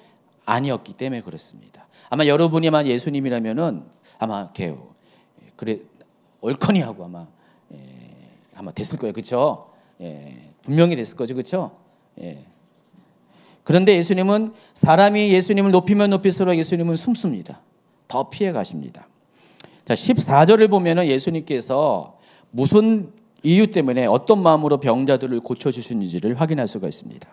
아니었기 때문에 그렇습니다. 아마 여러분이만 예수님이라면은 아마 그래 옳거니 하고 아마 됐을 거예요, 그렇죠? 분명히 됐을 거죠, 그렇죠? 그런데 예수님은 사람이 예수님을 높이면 높일수록 예수님은 숨습니다. 더 피해 가십니다. 자, 14절을 보면은 예수님께서 무슨 이유 때문에 어떤 마음으로 병자들을 고쳐주시는지를 확인할 수가 있습니다.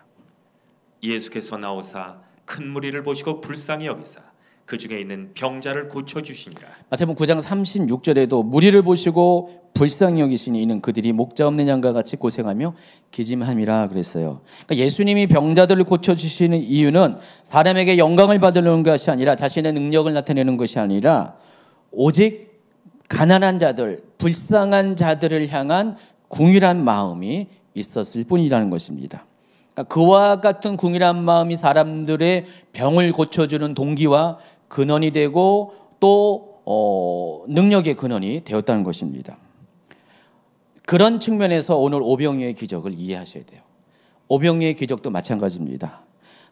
예수께서 나오사 큰 무리를 보시고 불쌍히 여기사 그 중에 있는 병자를 고쳐주시니라. 마태복음 9장 36절에도 무리를 보시고 불쌍히 여기시니 이는 그들이 목자 없는 양과 같이 고생하며 기짐함이라 그랬어요. 그러니까 예수님이 병자들을 고쳐주시는 이유는 사람에게 영광을 받으려는 것이 아니라 자신의 능력을 나타내는 것이 아니라 오직 가난한 자들, 불쌍한 자들을 향한 궁휼한 마음이 있었을 뿐이라는 것입니다. 그러니까 그와 같은 궁휼한 마음이 사람들의 병을 고쳐주는 동기와 근원이 되고 또 능력의 근원이 되었다는 것입니다. 그런 측면에서 오늘 오병이어의 기적을 이해하셔야 돼요. 오병이어의 기적도 마찬가지입니다.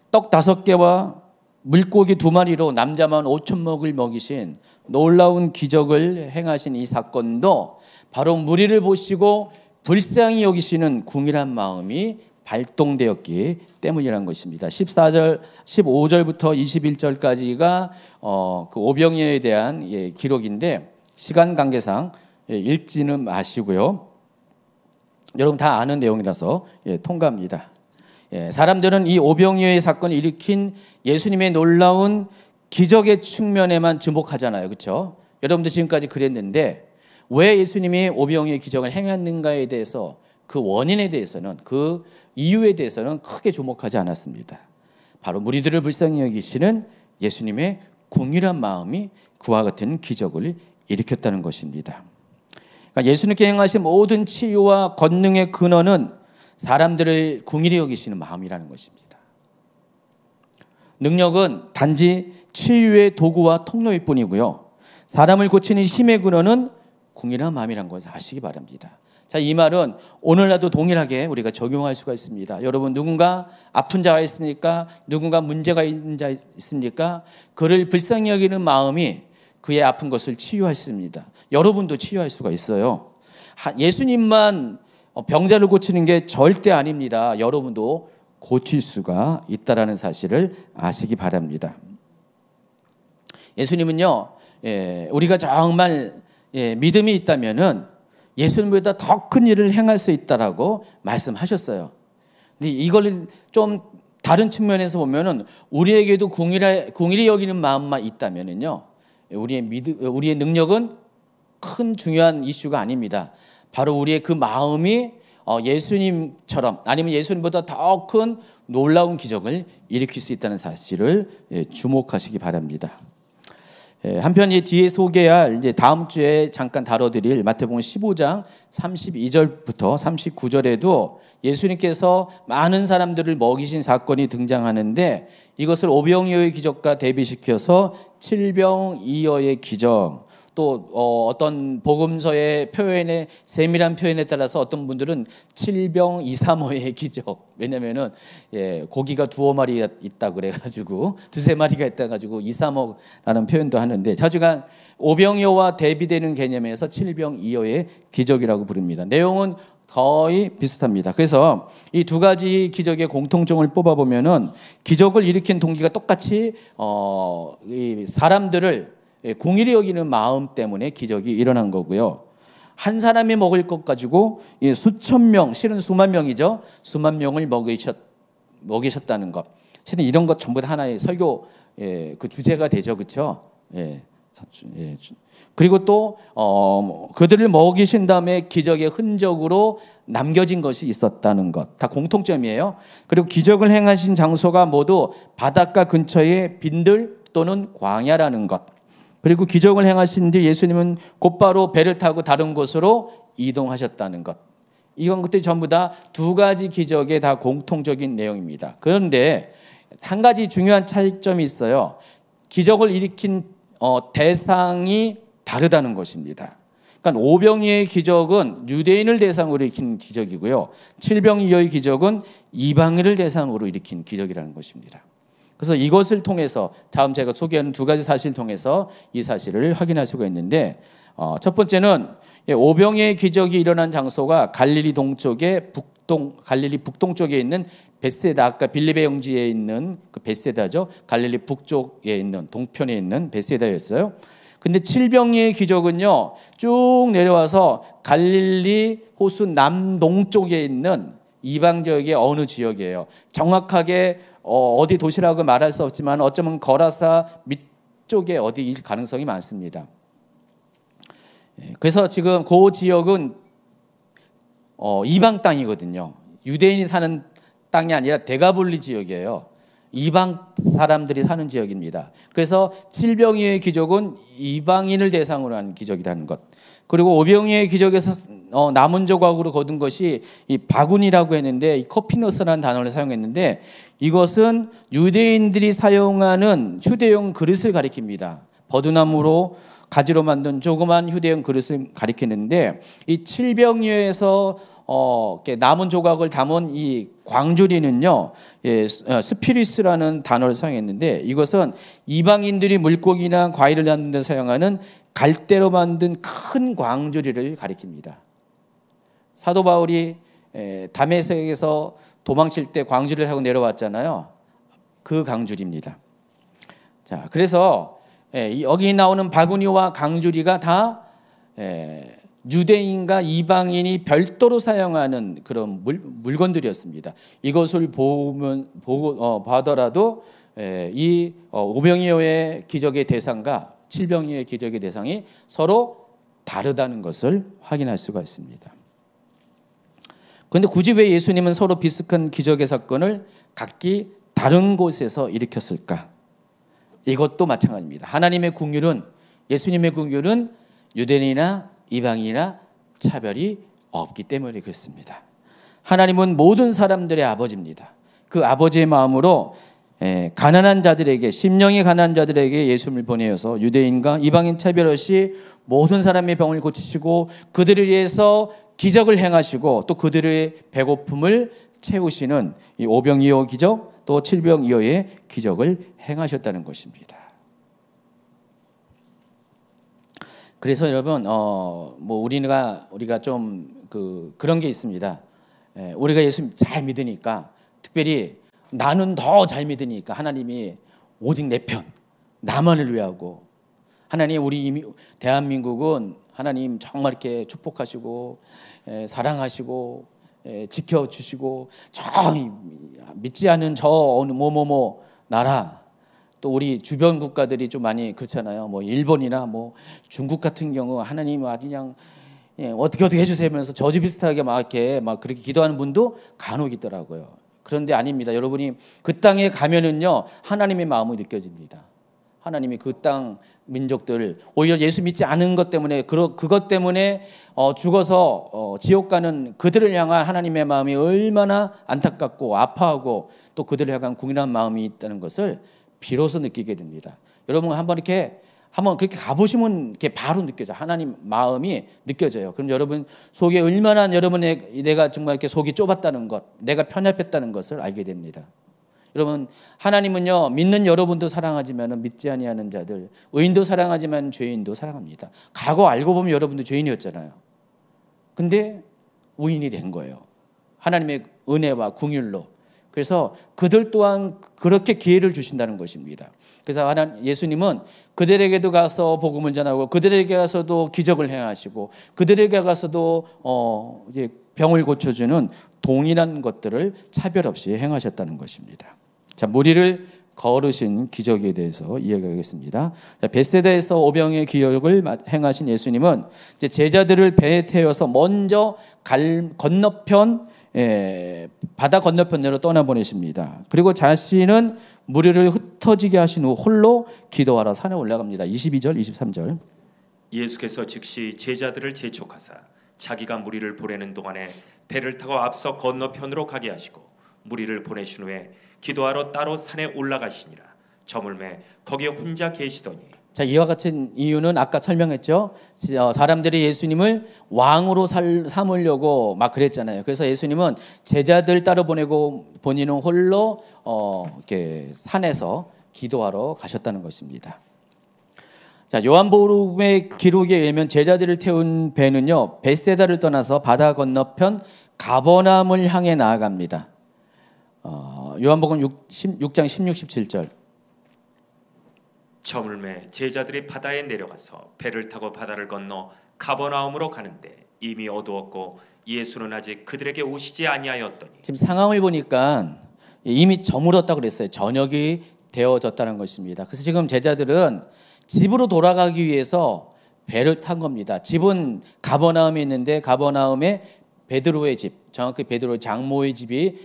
떡 5개와 물고기 2마리로 남자만 5,000명을 먹이신 놀라운 기적을 행하신 이 사건도 바로 무리를 보시고 불쌍히 여기시는 궁휼한 마음이 발동되었기 때문이라는 것입니다. 14절, 15절부터 21절까지가 그 오병이어에 대한 기록인데 시간 관계상 읽지는 마시고요. 여러분 다 아는 내용이라서 통과합니다. 사람들은 이 오병이어의 사건을 일으킨 예수님의 놀라운 기적의 측면에만 주목하잖아요, 그렇죠? 여러분도 지금까지 그랬는데 왜 예수님이 오병이어의 기적을 행했는가에 대해서 그 원인에 대해서는 그 이유에 대해서는 크게 주목하지 않았습니다. 바로 무리들을 불쌍히 여기시는 예수님의 궁휼한 마음이 그와 같은 기적을 일으켰다는 것입니다. 그러니까 예수님께 행하신 모든 치유와 권능의 근원은 사람들을 궁휼히 여기시는 마음이라는 것입니다. 능력은 단지 치유의 도구와 통로일 뿐이고요. 사람을 고치는 힘의 근원은 궁휼한 마음이라는 것을 아시기 바랍니다. 자, 이 말은 오늘날도 동일하게 우리가 적용할 수가 있습니다. 여러분 누군가 아픈 자가 있습니까? 누군가 문제가 있는 자 있습니까? 그를 불쌍히 여기는 마음이 그의 아픈 것을 치유하십니다. 여러분도 치유할 수가 있어요. 예수님만 병자를 고치는 게 절대 아닙니다. 여러분도 고칠 수가 있다는 사실을 아시기 바랍니다. 예수님은요, 우리가 정말 믿음이 있다면은 예수님보다 더 큰 일을 행할 수 있다라고 말씀하셨어요. 근데 이걸 좀 다른 측면에서 보면은 우리에게도 궁휼히 여기는 마음만 있다면은요, 우리의 능력은 큰 중요한 이슈가 아닙니다. 바로 우리의 그 마음이 예수님처럼 아니면 예수님보다 더 큰 놀라운 기적을 일으킬 수 있다는 사실을 주목하시기 바랍니다. 한편 이 뒤에 소개할 이제 다음 주에 잠깐 다뤄드릴 마태복음 15장 32절부터 39절에도 예수님께서 많은 사람들을 먹이신 사건이 등장하는데 이것을 오병이어의 기적과 대비시켜서 칠병이어의 기적 또 어떤 복음서의 표현에 세밀한 표현에 따라서 어떤 분들은 7병 2, 3호의 기적. 왜냐면은 고기가 2-5마리 있다 그래가지고 2-3마리가 있다 가지고 2, 3호라는 표현도 하는데 자주간 오병이어와 대비되는 개념에서 7병 2호의 기적이라고 부릅니다. 내용은 거의 비슷합니다. 그래서 이 두 가지 기적의 공통점을 뽑아보면은 기적을 일으킨 동기가 똑같이 이 사람들을 궁일이 여기는 마음 때문에 기적이 일어난 거고요. 한 사람이 먹을 것 가지고 수천 명, 실은 수만 명이죠. 수만 명을 먹이셨다는 것. 실은 이런 것 전부 다 하나의 설교 그 주제가 되죠, 그렇죠? 그리고 또 그들을 먹이신 다음에 기적의 흔적으로 남겨진 것이 있었다는 것. 다 공통점이에요. 그리고 기적을 행하신 장소가 모두 바닷가 근처의 빈들 또는 광야라는 것. 그리고 기적을 행하신 뒤 예수님은 곧바로 배를 타고 다른 곳으로 이동하셨다는 것. 이런 것들이 전부 다 두 가지 기적의 다 공통적인 내용입니다. 그런데 한 가지 중요한 차이점이 있어요. 기적을 일으킨 대상이 다르다는 것입니다. 그러니까 오병이어의 기적은 유대인을 대상으로 일으킨 기적이고요. 7병이어의 기적은 이방인을 대상으로 일으킨 기적이라는 것입니다. 그래서 이것을 통해서 다음 제가 소개하는 두 가지 사실을 통해서 이 사실을 확인할 수가 있는데 첫 번째는 오병이어의 기적이 일어난 장소가 갈릴리 갈릴리 북동쪽에 있는 베세다, 아까 빌립의 영지에 있는 그 베세다죠. 갈릴리 북쪽에 있는 동편에 있는 베세다였어요. 근데 7병이어의 기적은요 쭉 내려와서 갈릴리 호수 남동쪽에 있는 이방 지역의 어느 지역이에요. 정확하게 어디 도시라고 말할 수 없지만 어쩌면 거라사 밑쪽에 어디일 가능성이 많습니다. 그래서 지금 그 지역은 이방 땅이거든요. 유대인이 사는 땅이 아니라 데가볼리 지역이에요. 이방 사람들이 사는 지역입니다. 그래서 7병이어의 기적은 이방인을 대상으로 한 기적이라는 것. 그리고 오병이어의 기적에서 남은 조각으로 거둔 것이 이 바구니라고 했는데 이 커피너스라는 단어를 사용했는데 이것은 유대인들이 사용하는 휴대용 그릇을 가리킵니다. 버드나무로 가지로 만든 조그만 휴대용 그릇을 가리키는데 이 7병이어에서 남은 조각을 담은 이 광주리는요, 스피리스라는 단어를 사용했는데 이것은 이방인들이 물고기나 과일을 담는 데 사용하는 갈대로 만든 큰 광주리를 가리킵니다. 사도 바울이 다메섹에서 도망칠 때 광주리를 하고 내려왔잖아요. 그 광주리입니다. 자, 그래서 여기 나오는 바구니와 광주리가 다 유대인과 이방인이 별도로 사용하는 그런 물건들이었습니다. 이것을 봐더라도 이 오병이어의 기적의 대상과 7병이어의 기적의 대상이 서로 다르다는 것을 확인할 수가 있습니다. 그런데 굳이 왜 예수님은 서로 비슷한 기적의 사건을 각기 다른 곳에서 일으켰을까? 이것도 마찬가지입니다. 하나님의 긍휼은, 예수님의 긍휼은 유대인이나 이방인이나 차별이 없기 때문에 그렇습니다. 하나님은 모든 사람들의 아버지입니다. 그 아버지의 마음으로 가난한 자들에게, 심령이 가난한 자들에게 예수님을 보내어서 유대인과 이방인 차별 없이 모든 사람의 병을 고치시고 그들을 위해서 기적을 행하시고 또 그들의 배고픔을 채우시는 이 오병이어 기적 또 7병이어의 기적을 행하셨다는 것입니다. 그래서 여러분 뭐 우리가 좀 그런 게 있습니다. 우리가 예수 잘 믿으니까, 특별히 나는 더 잘 믿으니까 하나님이 오직 내 편, 나만을 위하고, 하나님 우리 대한민국은 하나님 정말 이렇게 축복하시고 사랑하시고 지켜주시고, 저 믿지 않은 저 어느 뭐뭐뭐 나라, 또 우리 주변 국가들이 좀 많이 그렇잖아요. 뭐 일본이나 뭐 중국 같은 경우 하나님 아주 그냥 어떻게 해주세요 하면서 저주 비슷하게 막 이렇게 막 그렇게 기도하는 분도 간혹 있더라고요. 그런데 아닙니다. 여러분이 그 땅에 가면은요 하나님의 마음이 느껴집니다. 하나님이 그 땅 민족들, 오히려 예수 믿지 않은 것 때문에 그것 때문에 죽어서 지옥 가는 그들을 향한 하나님의 마음이 얼마나 안타깝고 아파하고 또 그들을 향한 궁일한 마음이 있다는 것을 비로소 느끼게 됩니다. 여러분 한번 이렇게 한번 그렇게 가보시면 이렇게 바로 느껴져. 하나님 마음이 느껴져요. 그럼 여러분 속에 얼마나 여러분의 내가 정말 이렇게 속이 좁았다는 것, 내가 편협했다는 것을 알게 됩니다. 여러분 하나님은요 믿는 여러분도 사랑하지만 믿지 아니하는 자들, 의인도 사랑하지만 죄인도 사랑합니다. 과거 알고 보면 여러분도 죄인이었잖아요. 근데 의인이 된 거예요. 하나님의 은혜와 긍휼로. 그래서 그들 또한 그렇게 기회를 주신다는 것입니다. 그래서 예수님은 그들에게도 가서 복음을 전하고 그들에게 가서도 기적을 행하시고 그들에게 가서도 이제 병을 고쳐주는 동일한 것들을 차별 없이 행하셨다는 것입니다. 자, 무리를 거르신 기적에 대해서 이야기하겠습니다. 벳세다에서 오병의 기적을 행하신 예수님은 이제 제자들을 배에 태워서 먼저 건너편 바다 건너편으로 떠나보내십니다. 그리고 자신은 무리를 흩어지게 하신 후 홀로 기도하러 산에 올라갑니다. 22절, 23절. 예수께서 즉시 제자들을 재촉하사 자기가 무리를 보내는 동안에 배를 타고 앞서 건너편으로 가게 하시고 무리를 보내신 후에 기도하러 따로 산에 올라가시니라. 저물매 거기에 혼자 계시더니. 자, 이와 같은 이유는 아까 설명했죠. 사람들이 예수님을 왕으로 삼으려고 막 그랬잖아요. 그래서 예수님은 제자들 따로 보내고 본인은 홀로 이렇게 산에서 기도하러 가셨다는 것입니다. 자, 요한복음의 기록에 의하면 제자들을 태운 배는요 벳세다를 떠나서 바다 건너편 가버나움을 향해 나아갑니다. 요한복음 6장 16, 17절. 저물매 제자들이 바다에 내려가서 배를 타고 바다를 건너 가버나움으로 가는데 이미 어두웠고 예수는 아직 그들에게 오시지 아니하였더니. 지금 상황을 보니까 이미 저물었다고 그랬어요. 저녁이 되어졌다는 것입니다. 그래서 지금 제자들은 집으로 돌아가기 위해서 배를 탄 겁니다. 집은 가버나움에 있는데 가버나움에 베드로의 집, 정확히 베드로의 장모의 집이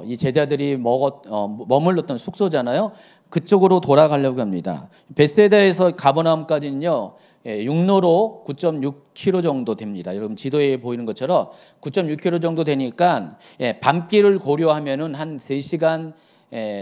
이 제자들이 머물렀던 숙소잖아요. 그쪽으로 돌아가려고 합니다. 벳세다에서 가버나움까지는요, 육로로 9.6km 정도 됩니다. 여러분 지도에 보이는 것처럼 9.6km 정도 되니까 밤길을 고려하면은 한 3시간,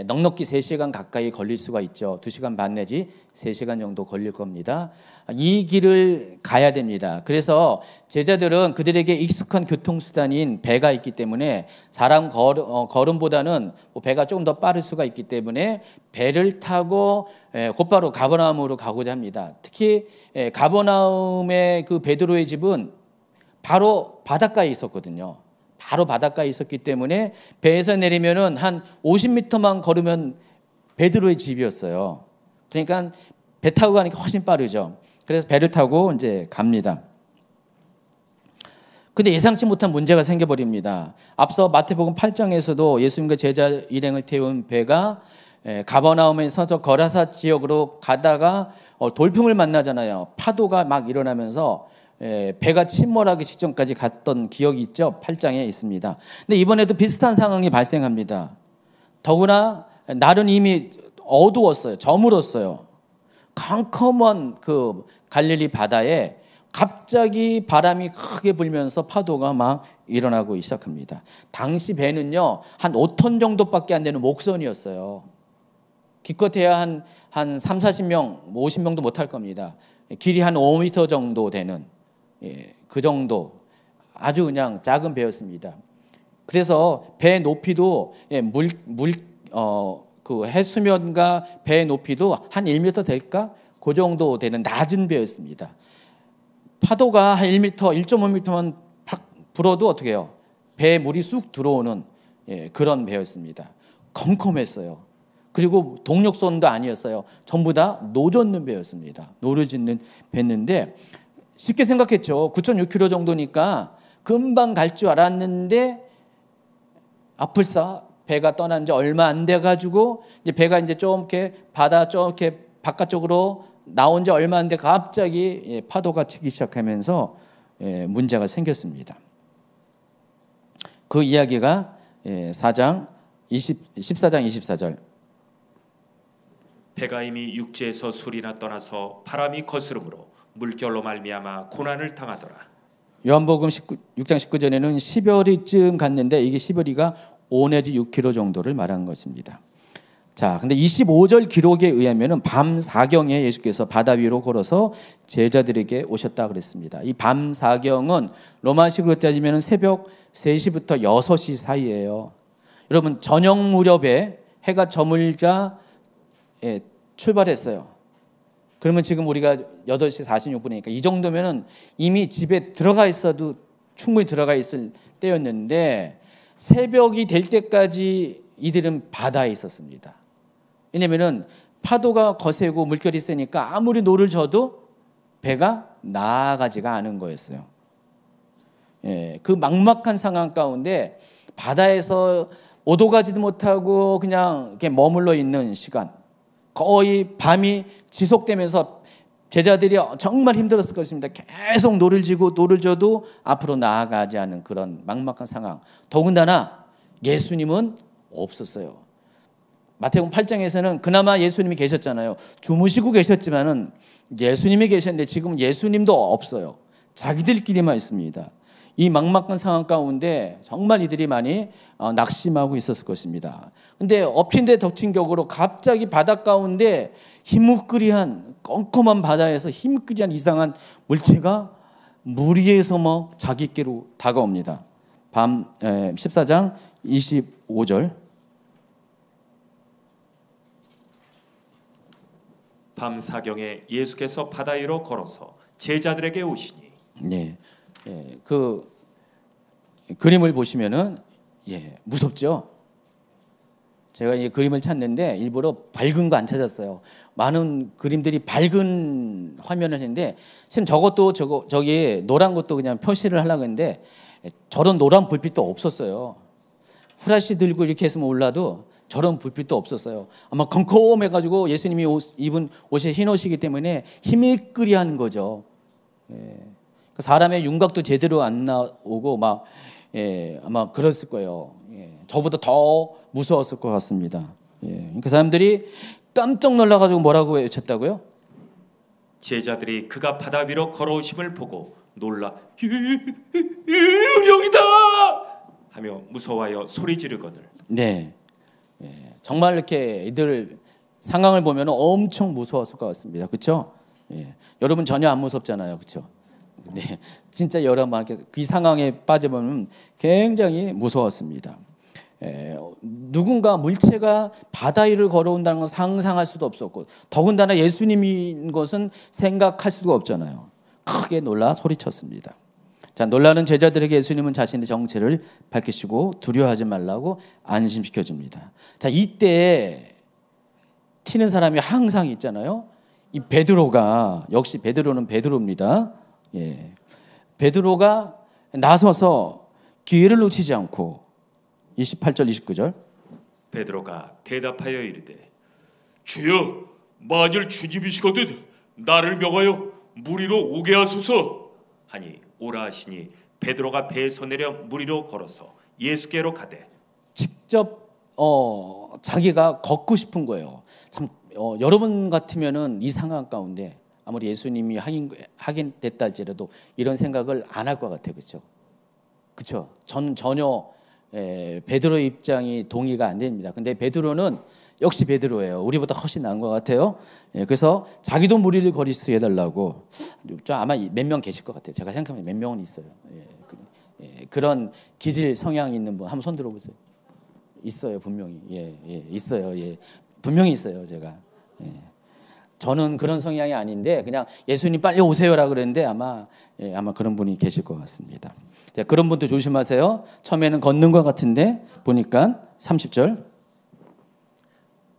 넉넉히 3시간 가까이 걸릴 수가 있죠. 2시간 반 내지 3시간 정도 걸릴 겁니다. 이 길을 가야 됩니다. 그래서 제자들은 그들에게 익숙한 교통수단인 배가 있기 때문에 사람 걸음보다는 배가 조금 더 빠를 수가 있기 때문에 배를 타고 곧바로 가버나움으로 가고자 합니다. 특히 가버나움의 그 베드로의 집은 바로 바닷가에 있었거든요. 바로 바닷가에 있었기 때문에 배에서 내리면은 한 50m만 걸으면 베드로의 집이었어요. 그러니까 배 타고 가니까 훨씬 빠르죠. 그래서 배를 타고 이제 갑니다. 근데 예상치 못한 문제가 생겨버립니다. 앞서 마태복음 8장에서도 예수님과 제자 일행을 태운 배가 가버나움에서 저 거라사 지역으로 가다가 돌풍을 만나잖아요. 파도가 막 일어나면서 배가 침몰하기 직전까지 갔던 기억이 있죠. 8장에 있습니다. 근데 이번에도 비슷한 상황이 발생합니다. 더구나 날은 이미 어두웠어요. 저물었어요. 캄캄한 그 갈릴리 바다에 갑자기 바람이 크게 불면서 파도가 막 일어나고 시작합니다. 당시 배는요 한 5톤 정도밖에 안 되는 목선이었어요. 기껏해야 한 3, 40명, 50명도 못할 겁니다. 길이 한 5m 정도 되는 그 정도 아주 그냥 작은 배였습니다. 그래서 배 높이도 그 해수면과 배 높이도 한 1m 될까? 그 정도 되는 낮은 배였습니다. 파도가 한 1m, 1.5m만 팍 불어도 어떻게 해요? 배에 물이 쑥 들어오는 그런 배였습니다. 컴컴했어요. 그리고 동력선도 아니었어요. 전부 다 노젓는 배였습니다. 노를 짓는 배였는데 쉽게 생각했죠. 9.6km 정도니까 금방 갈 줄 알았는데 앞을싸 배가 떠난 지 얼마 안 돼 가지고 이제 배가 이제 좀 이렇게 바다 좀 이렇게 바깥쪽으로 나온 지 얼마 안 돼 갑자기 파도가 치기 시작하면서 문제가 생겼습니다. 그 이야기가 14장 24절. 배가 이미 육지에서 술이나 떠나서 바람이 거스름으로 물결로 말미암아 고난을 당하더라. 요한복음 6장 19절에는 10여리쯤 갔는데 이게 10여리가 5 내지 6km 정도를 말하는 것입니다. 자, 근데 25절 기록에 의하면은 밤 사경에 예수께서 바다 위로 걸어서 제자들에게 오셨다 그랬습니다. 이 밤 사경은 로마식으로 따지면 새벽 3시부터 6시 사이예요. 여러분, 저녁 무렵에 해가 저물자 출발했어요. 그러면 지금 우리가 8시 46분이니까 이 정도면은 이미 집에 들어가 있어도 충분히 들어가 있을 때였는데, 새벽이 될 때까지 이들은 바다에 있었습니다. 왜냐면은 파도가 거세고 물결이 세니까 아무리 노를 져도 배가 나아가지가 않은 거였어요. 그 막막한 상황 가운데 바다에서 오도 가지도 못하고 그냥 이렇게 머물러 있는 시간, 거의 밤이 지속되면서 제자들이 정말 힘들었을 것입니다. 계속 노를 지고 노를 져도 앞으로 나아가지 않은 그런 막막한 상황. 더군다나 예수님은 없었어요. 마태복음 8장에서는 그나마 예수님이 계셨잖아요. 주무시고 계셨지만은 예수님이 계셨는데 지금 예수님도 없어요. 자기들끼리만 있습니다. 이 막막한 상황 가운데 정말 이들이 많이 낙심하고 있었을 것입니다. 근데 엎친 데 덮친 격으로 갑자기 바다 가운데 희뭇거리한 껌껌한 바다에서 희뭇거리한 이상한 물체가 물 위에서 막 자기께로 다가옵니다. 밤 14장 25절. 밤 사경에 예수께서 바다 위로 걸어서 제자들에게 오시니. 네, 그 그림을 보시면은 무섭죠. 제가 이 그림을 찾는데 일부러 밝은 거 안 찾았어요. 많은 그림들이 밝은 화면을 했는데 지금 저것도 저기 노란 것도 그냥 표시를 하려고 했는데 저런 노란 불빛도 없었어요. 후라시 들고 이렇게 했으면 몰라도 저런 불빛도 없었어요. 아마 컴컴해가지고 예수님이 입은 옷이 흰 옷이기 때문에 희미끄리한 거죠. 사람의 윤곽도 제대로 안 나오고 막 아마 그랬을 거예요. 저보다 더 무서웠을 것 같습니다. 그 사람들이 깜짝 놀라가지고 뭐라고 외쳤다고요? 제자들이 그가 바다 위로 걸어오심을 보고 놀라 영이다 하며 무서워하여 소리 지르거늘. 네, 정말 이렇게 이들 상황을 보면 엄청 무서웠을 것 같습니다. 그렇죠? 여러분 전혀 안 무섭잖아요, 그렇죠? 네, 진짜 여러분 그 상황에 빠져보면 굉장히 무서웠습니다. 누군가 물체가 바다 위를 걸어온다는 건 상상할 수도 없었고 더군다나 예수님인 것은 생각할 수가 없잖아요. 크게 놀라 소리쳤습니다. 자, 놀라는 제자들에게 예수님은 자신의 정체를 밝히시고 두려워하지 말라고 안심시켜 줍니다. 자, 이때 튀는 사람이 항상 있잖아요. 이 베드로가, 역시 베드로는 베드로입니다. 베드로가 나서서 기회를 놓치지 않고 28절 29절 베드로가 대답하여 이르되 주여 만일 주님이시거든 나를 명하여 물 위로 오게 하소서 하니 오라 하시니 베드로가 배에서 내려 물 위로 걸어서 예수께로 가되. 직접 자기가 걷고 싶은 거예요. 참 여러분 같으면은 이 상황 가운데 아무리 예수님이 하긴 됐다 할지라도 이런 생각을 안 할 것 같아요. 그렇죠? 그렇죠? 전 전혀 베드로의 입장이 동의가 안 됩니다. 근데 베드로는 역시 베드로예요. 우리보다 훨씬 나은 것 같아요. 그래서 자기도 물 위를 걸으시게 해달라고 아마 몇 명 계실 것 같아요. 제가 생각하면 몇 명은 있어요. 그런 기질 성향이 있는 분 한번 손 들어보세요. 있어요, 분명히. 있어요. 분명히 있어요, 제가. 저는 그런 성향이 아닌데 그냥 예수님 빨리 오세요라 그랬는데 아마 그런 분이 계실 것 같습니다. 자, 그런 분도 조심하세요. 처음에는 걷는 것 같은데 보니까 30절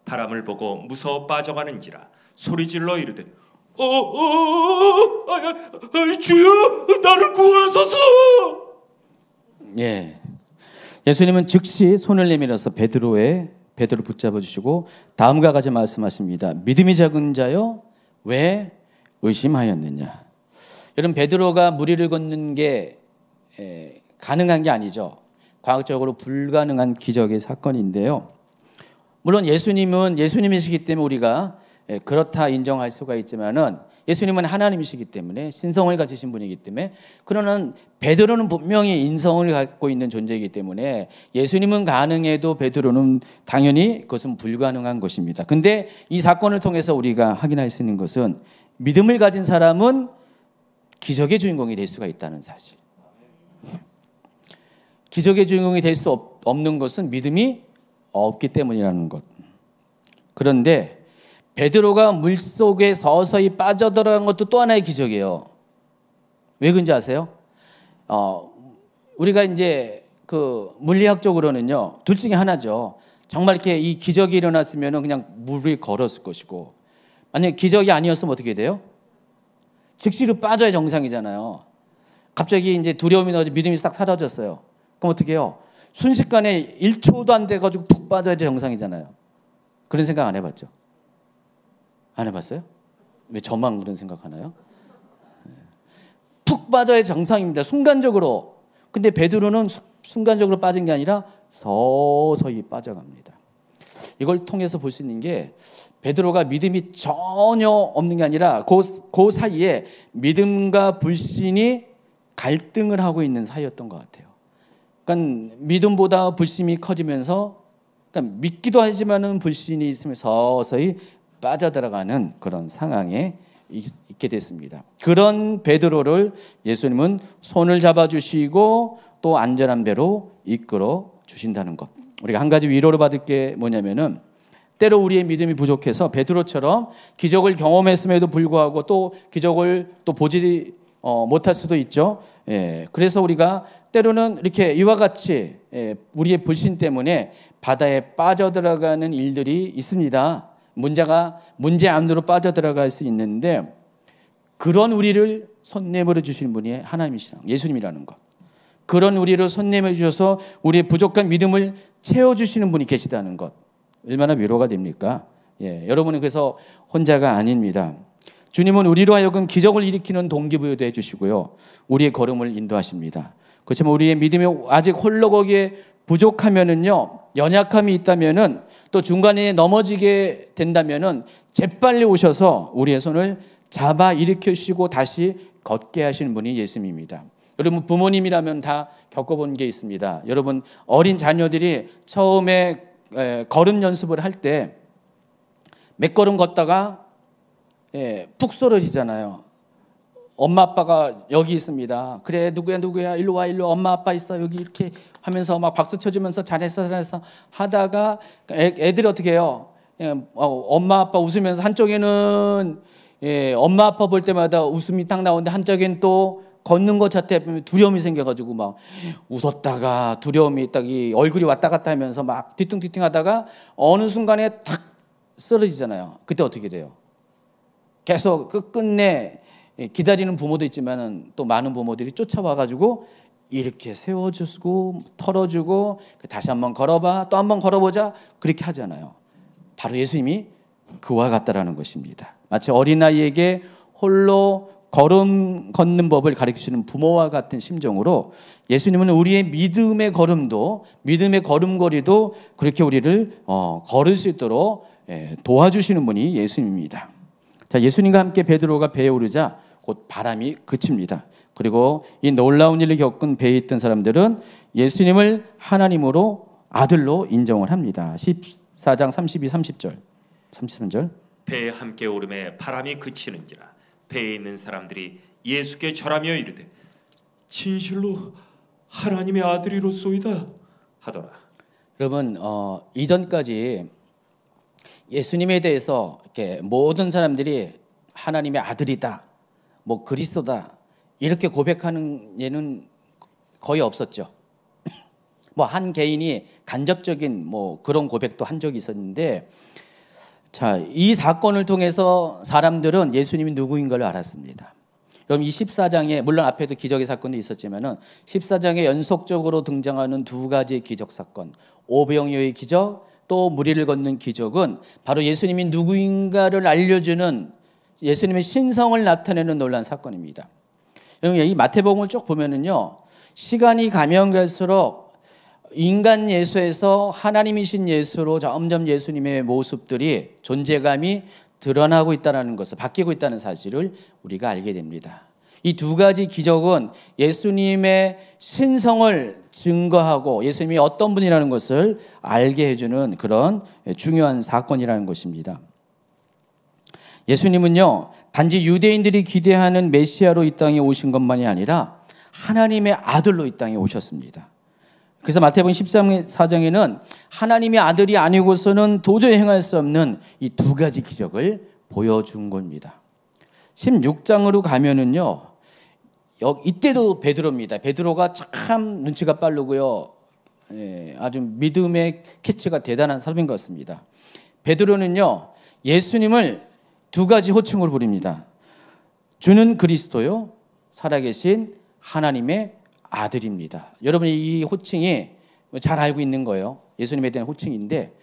바람을 보고 무서워 빠져가는지라 소리질러 이르되 주여 나를 구하소서. 예수님은 즉시 손을 내밀어서 베드로를 붙잡아 주시고 다음과 같이 말씀하십니다. 믿음이 작은 자여 왜 의심하였느냐. 여러분, 베드로가 물 위를 걷는 게 가능한 게 아니죠. 과학적으로 불가능한 기적의 사건인데요. 물론 예수님은 예수님이시기 때문에 우리가 그렇다 인정할 수가 있지만은 예수님은 하나님이시기 때문에 신성을 가지신 분이기 때문에, 그러나 베드로는 분명히 인성을 갖고 있는 존재이기 때문에 예수님은 가능해도 베드로는 당연히 그것은 불가능한 것입니다. 근데 이 사건을 통해서 우리가 확인할 수 있는 것은 믿음을 가진 사람은 기적의 주인공이 될 수가 있다는 사실. 기적의 주인공이 될 수 없는 것은 믿음이 없기 때문이라는 것. 그런데 베드로가 물속에 서서히 빠져들어간 것도 또 하나의 기적이에요. 왜 그런지 아세요? 우리가 이제 그 물리학적으로는요, 둘 중에 하나죠. 정말 이렇게 이 기적이 일어났으면 그냥 물이 걸었을 것이고, 만약에 기적이 아니었으면 어떻게 돼요? 즉시로 빠져야 정상이잖아요. 갑자기 이제 두려움이 나서 믿음이 싹 사라졌어요. 그럼 어떻게 해요? 순식간에 1초도 안 돼가지고 푹 빠져야 정상이잖아요. 그런 생각 안 해봤죠? 안 해봤어요? 왜 저만 그런 생각하나요? 푹 빠져야 정상입니다. 순간적으로. 근데 베드로는 순간적으로 빠진 게 아니라 서서히 빠져갑니다. 이걸 통해서 볼 수 있는 게 베드로가 믿음이 전혀 없는 게 아니라 그 사이에 믿음과 불신이 갈등을 하고 있는 사이였던 것 같아요. 그러니까 믿음보다 불신이 커지면서, 그러니까 믿기도 하지만은 불신이 있으면 서서히 빠져들어가는 그런 상황에 있게 됐습니다. 그런 베드로를 예수님은 손을 잡아주시고 또 안전한 배로 이끌어 주신다는 것. 우리가 한 가지 위로를 받을 게 뭐냐면은, 때로 우리의 믿음이 부족해서 베드로처럼 기적을 경험했음에도 불구하고 또 기적을 또 보지 못할 수도 있죠. 그래서 우리가 때로는 이렇게 이와 같이 우리의 불신 때문에 바다에 빠져들어가는 일들이 있습니다. 문제 안으로 빠져들어갈 수 있는데, 그런 우리를 손 내밀어 주시는 분이 하나님이시라, 예수님이라는 것. 그런 우리를 손 내밀어 주셔서 우리의 부족한 믿음을 채워주시는 분이 계시다는 것. 얼마나 위로가 됩니까? 여러분은 그래서 혼자가 아닙니다. 주님은 우리로 하여금 기적을 일으키는 동기부여도 해주시고요, 우리의 걸음을 인도하십니다. 그렇지만 우리의 믿음이 아직 홀로 거기에 부족하면은요, 연약함이 있다면은, 또 중간에 넘어지게 된다면은 재빨리 오셔서 우리의 손을 잡아 일으키시고 다시 걷게 하시는 분이 예수님입니다. 여러분 부모님이라면 다 겪어본 게 있습니다. 여러분 어린 자녀들이 처음에 걸음 연습을 할 때 몇 걸음 걷다가 푹 쓰러지잖아요. 엄마 아빠가 여기 있습니다. 그래 누구야 일로 와 엄마 아빠 있어 여기, 이렇게 하면서 막 박수 쳐주면서 잘했어 하다가 애들이 어떻게 해요? 엄마 아빠 웃으면서 한쪽에는 엄마 아빠 볼 때마다 웃음이 딱 나오는데 한쪽엔 또 걷는 것 자체에 두려움이 생겨가지고 막 웃었다가 두려움이 딱 이 얼굴이 왔다 갔다 하면서 막 뒤뚱뒤뚱 하다가 어느 순간에 탁 쓰러지잖아요. 그때 어떻게 돼요? 계속 끝끝내 기다리는 부모도 있지만은 또 많은 부모들이 쫓아와가지고 이렇게 세워주고 털어주고 다시 한번 걸어봐, 또 한번 걸어보자, 그렇게 하잖아요. 바로 예수님이 그와 같다라는 것입니다. 마치 어린아이에게 홀로 걸음 걷는 법을 가르치는 부모와 같은 심정으로 예수님은 우리의 믿음의 걸음도, 믿음의 걸음걸이도 그렇게 우리를 걸을 수 있도록 도와주시는 분이 예수님입니다. 자, 예수님과 함께 베드로가 배에 오르자 곧 바람이 그칩니다. 그리고 이 놀라운 일을 겪은 배에 있던 사람들은 예수님을 하나님으로 아들로 인정을 합니다. 14장 32, 30절, 33절. 배에 함께 오름에 바람이 그치는지라 배에 있는 사람들이 예수께 절하며 이르되 진실로 하나님의 아들이로소이다 하더라. 여러분 이전까지 예수님에 대해서 이렇게 모든 사람들이 하나님의 아들이다, 뭐 그리스도다, 이렇게 고백하는 예는 거의 없었죠. 뭐 한 개인이 간접적인 뭐 그런 고백도 한 적이 있었는데, 자, 이 사건을 통해서 사람들은 예수님이 누구인가를 알았습니다. 그럼 이 14장에 물론 앞에도 기적의 사건도 있었지만은 14장에 연속적으로 등장하는 두 가지의 기적 사건, 오병이어의 기적, 또 무리를 걷는 기적은 바로 예수님이 누구인가를 알려주는, 예수님의 신성을 나타내는 놀라운 사건입니다. 여러분 이 마태복음을 쭉 보면은요, 시간이 가면 갈수록 인간 예수에서 하나님이신 예수로 점점 예수님의 모습들이, 존재감이 드러나고 있다는 것을, 바뀌고 있다는 사실을 우리가 알게 됩니다. 이 두 가지 기적은 예수님의 신성을 증거하고 예수님이 어떤 분이라는 것을 알게 해주는 그런 중요한 사건이라는 것입니다. 예수님은요, 단지 유대인들이 기대하는 메시아로 이 땅에 오신 것만이 아니라 하나님의 아들로 이 땅에 오셨습니다. 그래서 마태복음 14장에는 하나님의 아들이 아니고서는 도저히 행할 수 없는 이 두 가지 기적을 보여준 겁니다. 16장으로 가면은요, 이때도 베드로입니다. 베드로가 참 눈치가 빠르고요, 아주 믿음의 캐치가 대단한 사람인 것 같습니다. 베드로는요, 예수님을 두 가지 호칭으로 부릅니다. 주는 그리스도요, 살아계신 하나님의 아들입니다. 여러분이 이 호칭이 잘 알고 있는 거예요. 예수님에 대한 호칭인데,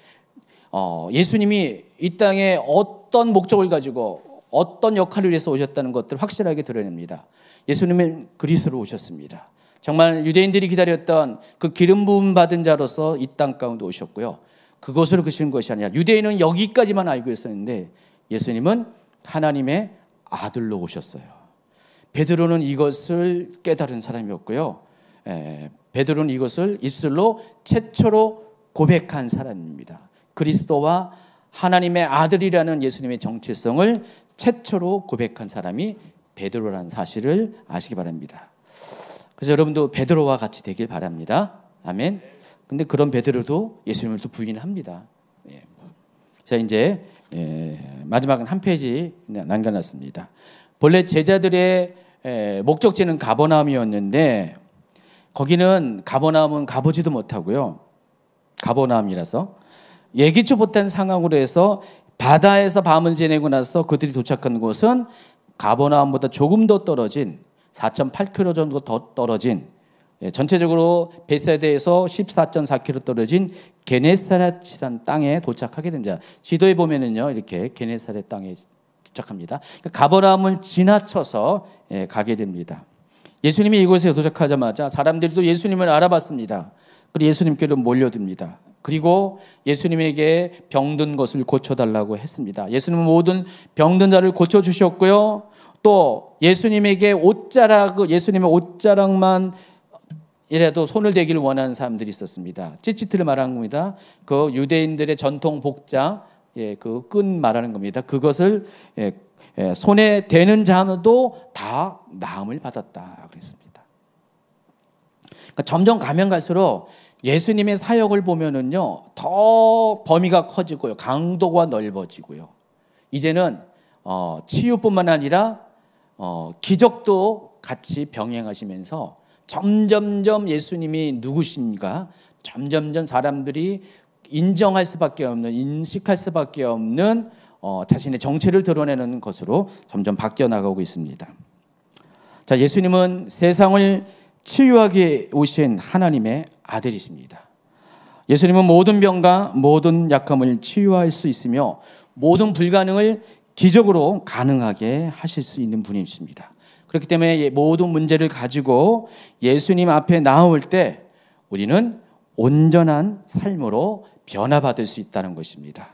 예수님이 이 땅에 어떤 목적을 가지고 어떤 역할을 위해서 오셨다는 것들을 확실하게 드러냅니다. 예수님은 그리스도로 오셨습니다. 정말 유대인들이 기다렸던 그 기름 부음 받은 자로서 이 땅 가운데 오셨고요. 그것으로 그치는 것이 아니라 유대인은 여기까지만 알고 있었는데 예수님은 하나님의 아들로 오셨어요. 베드로는 이것을 깨달은 사람이었고요. 베드로는 이것을 입술로 최초로 고백한 사람입니다. 그리스도와 하나님의 아들이라는 예수님의 정체성을 최초로 고백한 사람이 베드로라는 사실을 아시기 바랍니다. 그래서 여러분도 베드로와 같이 되길 바랍니다. 아멘. 근데 그런 베드로도 예수님을 또 부인합니다. 자, 이제 마지막은 한 페이지 남겨놨습니다. 본래 제자들의 목적지는 가버나움이었는데 거기는 가버나움은 가보지도 못하고요. 가버나움이라서 예기치 못한 상황으로 해서 바다에서 밤을 지내고 나서 그들이 도착한 곳은 가버나움보다 조금 더 떨어진 4.8km 정도 더 떨어진, 전체적으로 베세다에서 14.4km 떨어진 게네사렛이라는 땅에 도착하게 됩니다. 지도에 보면은요, 이렇게 게네사렛 땅에 도착합니다. 그러니까 가버나움을 지나쳐서 가게 됩니다. 예수님이 이곳에 도착하자마자 사람들이 또 예수님을 알아봤습니다. 그리고 예수님께로 몰려듭니다. 그리고 예수님에게 병든 것을 고쳐달라고 했습니다. 예수님은 모든 병든 자를 고쳐주셨고요. 또 예수님에게 예수님의 옷자락만 이라도 손을 대기를 원하는 사람들이 있었습니다. 찌찌트를 말하는 겁니다. 그 유대인들의 전통 복장, 그 끈 말하는 겁니다. 그것을 손에 대는 자도 다 나음을 받았다 그랬습니다. 그러니까 점점 가면 갈수록 예수님의 사역을 보면은요, 더 범위가 커지고요, 강도가 넓어지고요. 이제는 치유뿐만 아니라 기적도 같이 병행하시면서 점점점 예수님이 누구신가 점점점 사람들이 인정할 수밖에 없는, 인식할 수밖에 없는 자신의 정체를 드러내는 것으로 점점 바뀌어 나가고 있습니다. 자, 예수님은 세상을 치유하게 오신 하나님의 아들이십니다. 예수님은 모든 병과 모든 약함을 치유할 수 있으며 모든 불가능을 기적으로 가능하게 하실 수 있는 분이십니다. 그렇기 때문에 모든 문제를 가지고 예수님 앞에 나올 때 우리는 온전한 삶으로 변화받을 수 있다는 것입니다.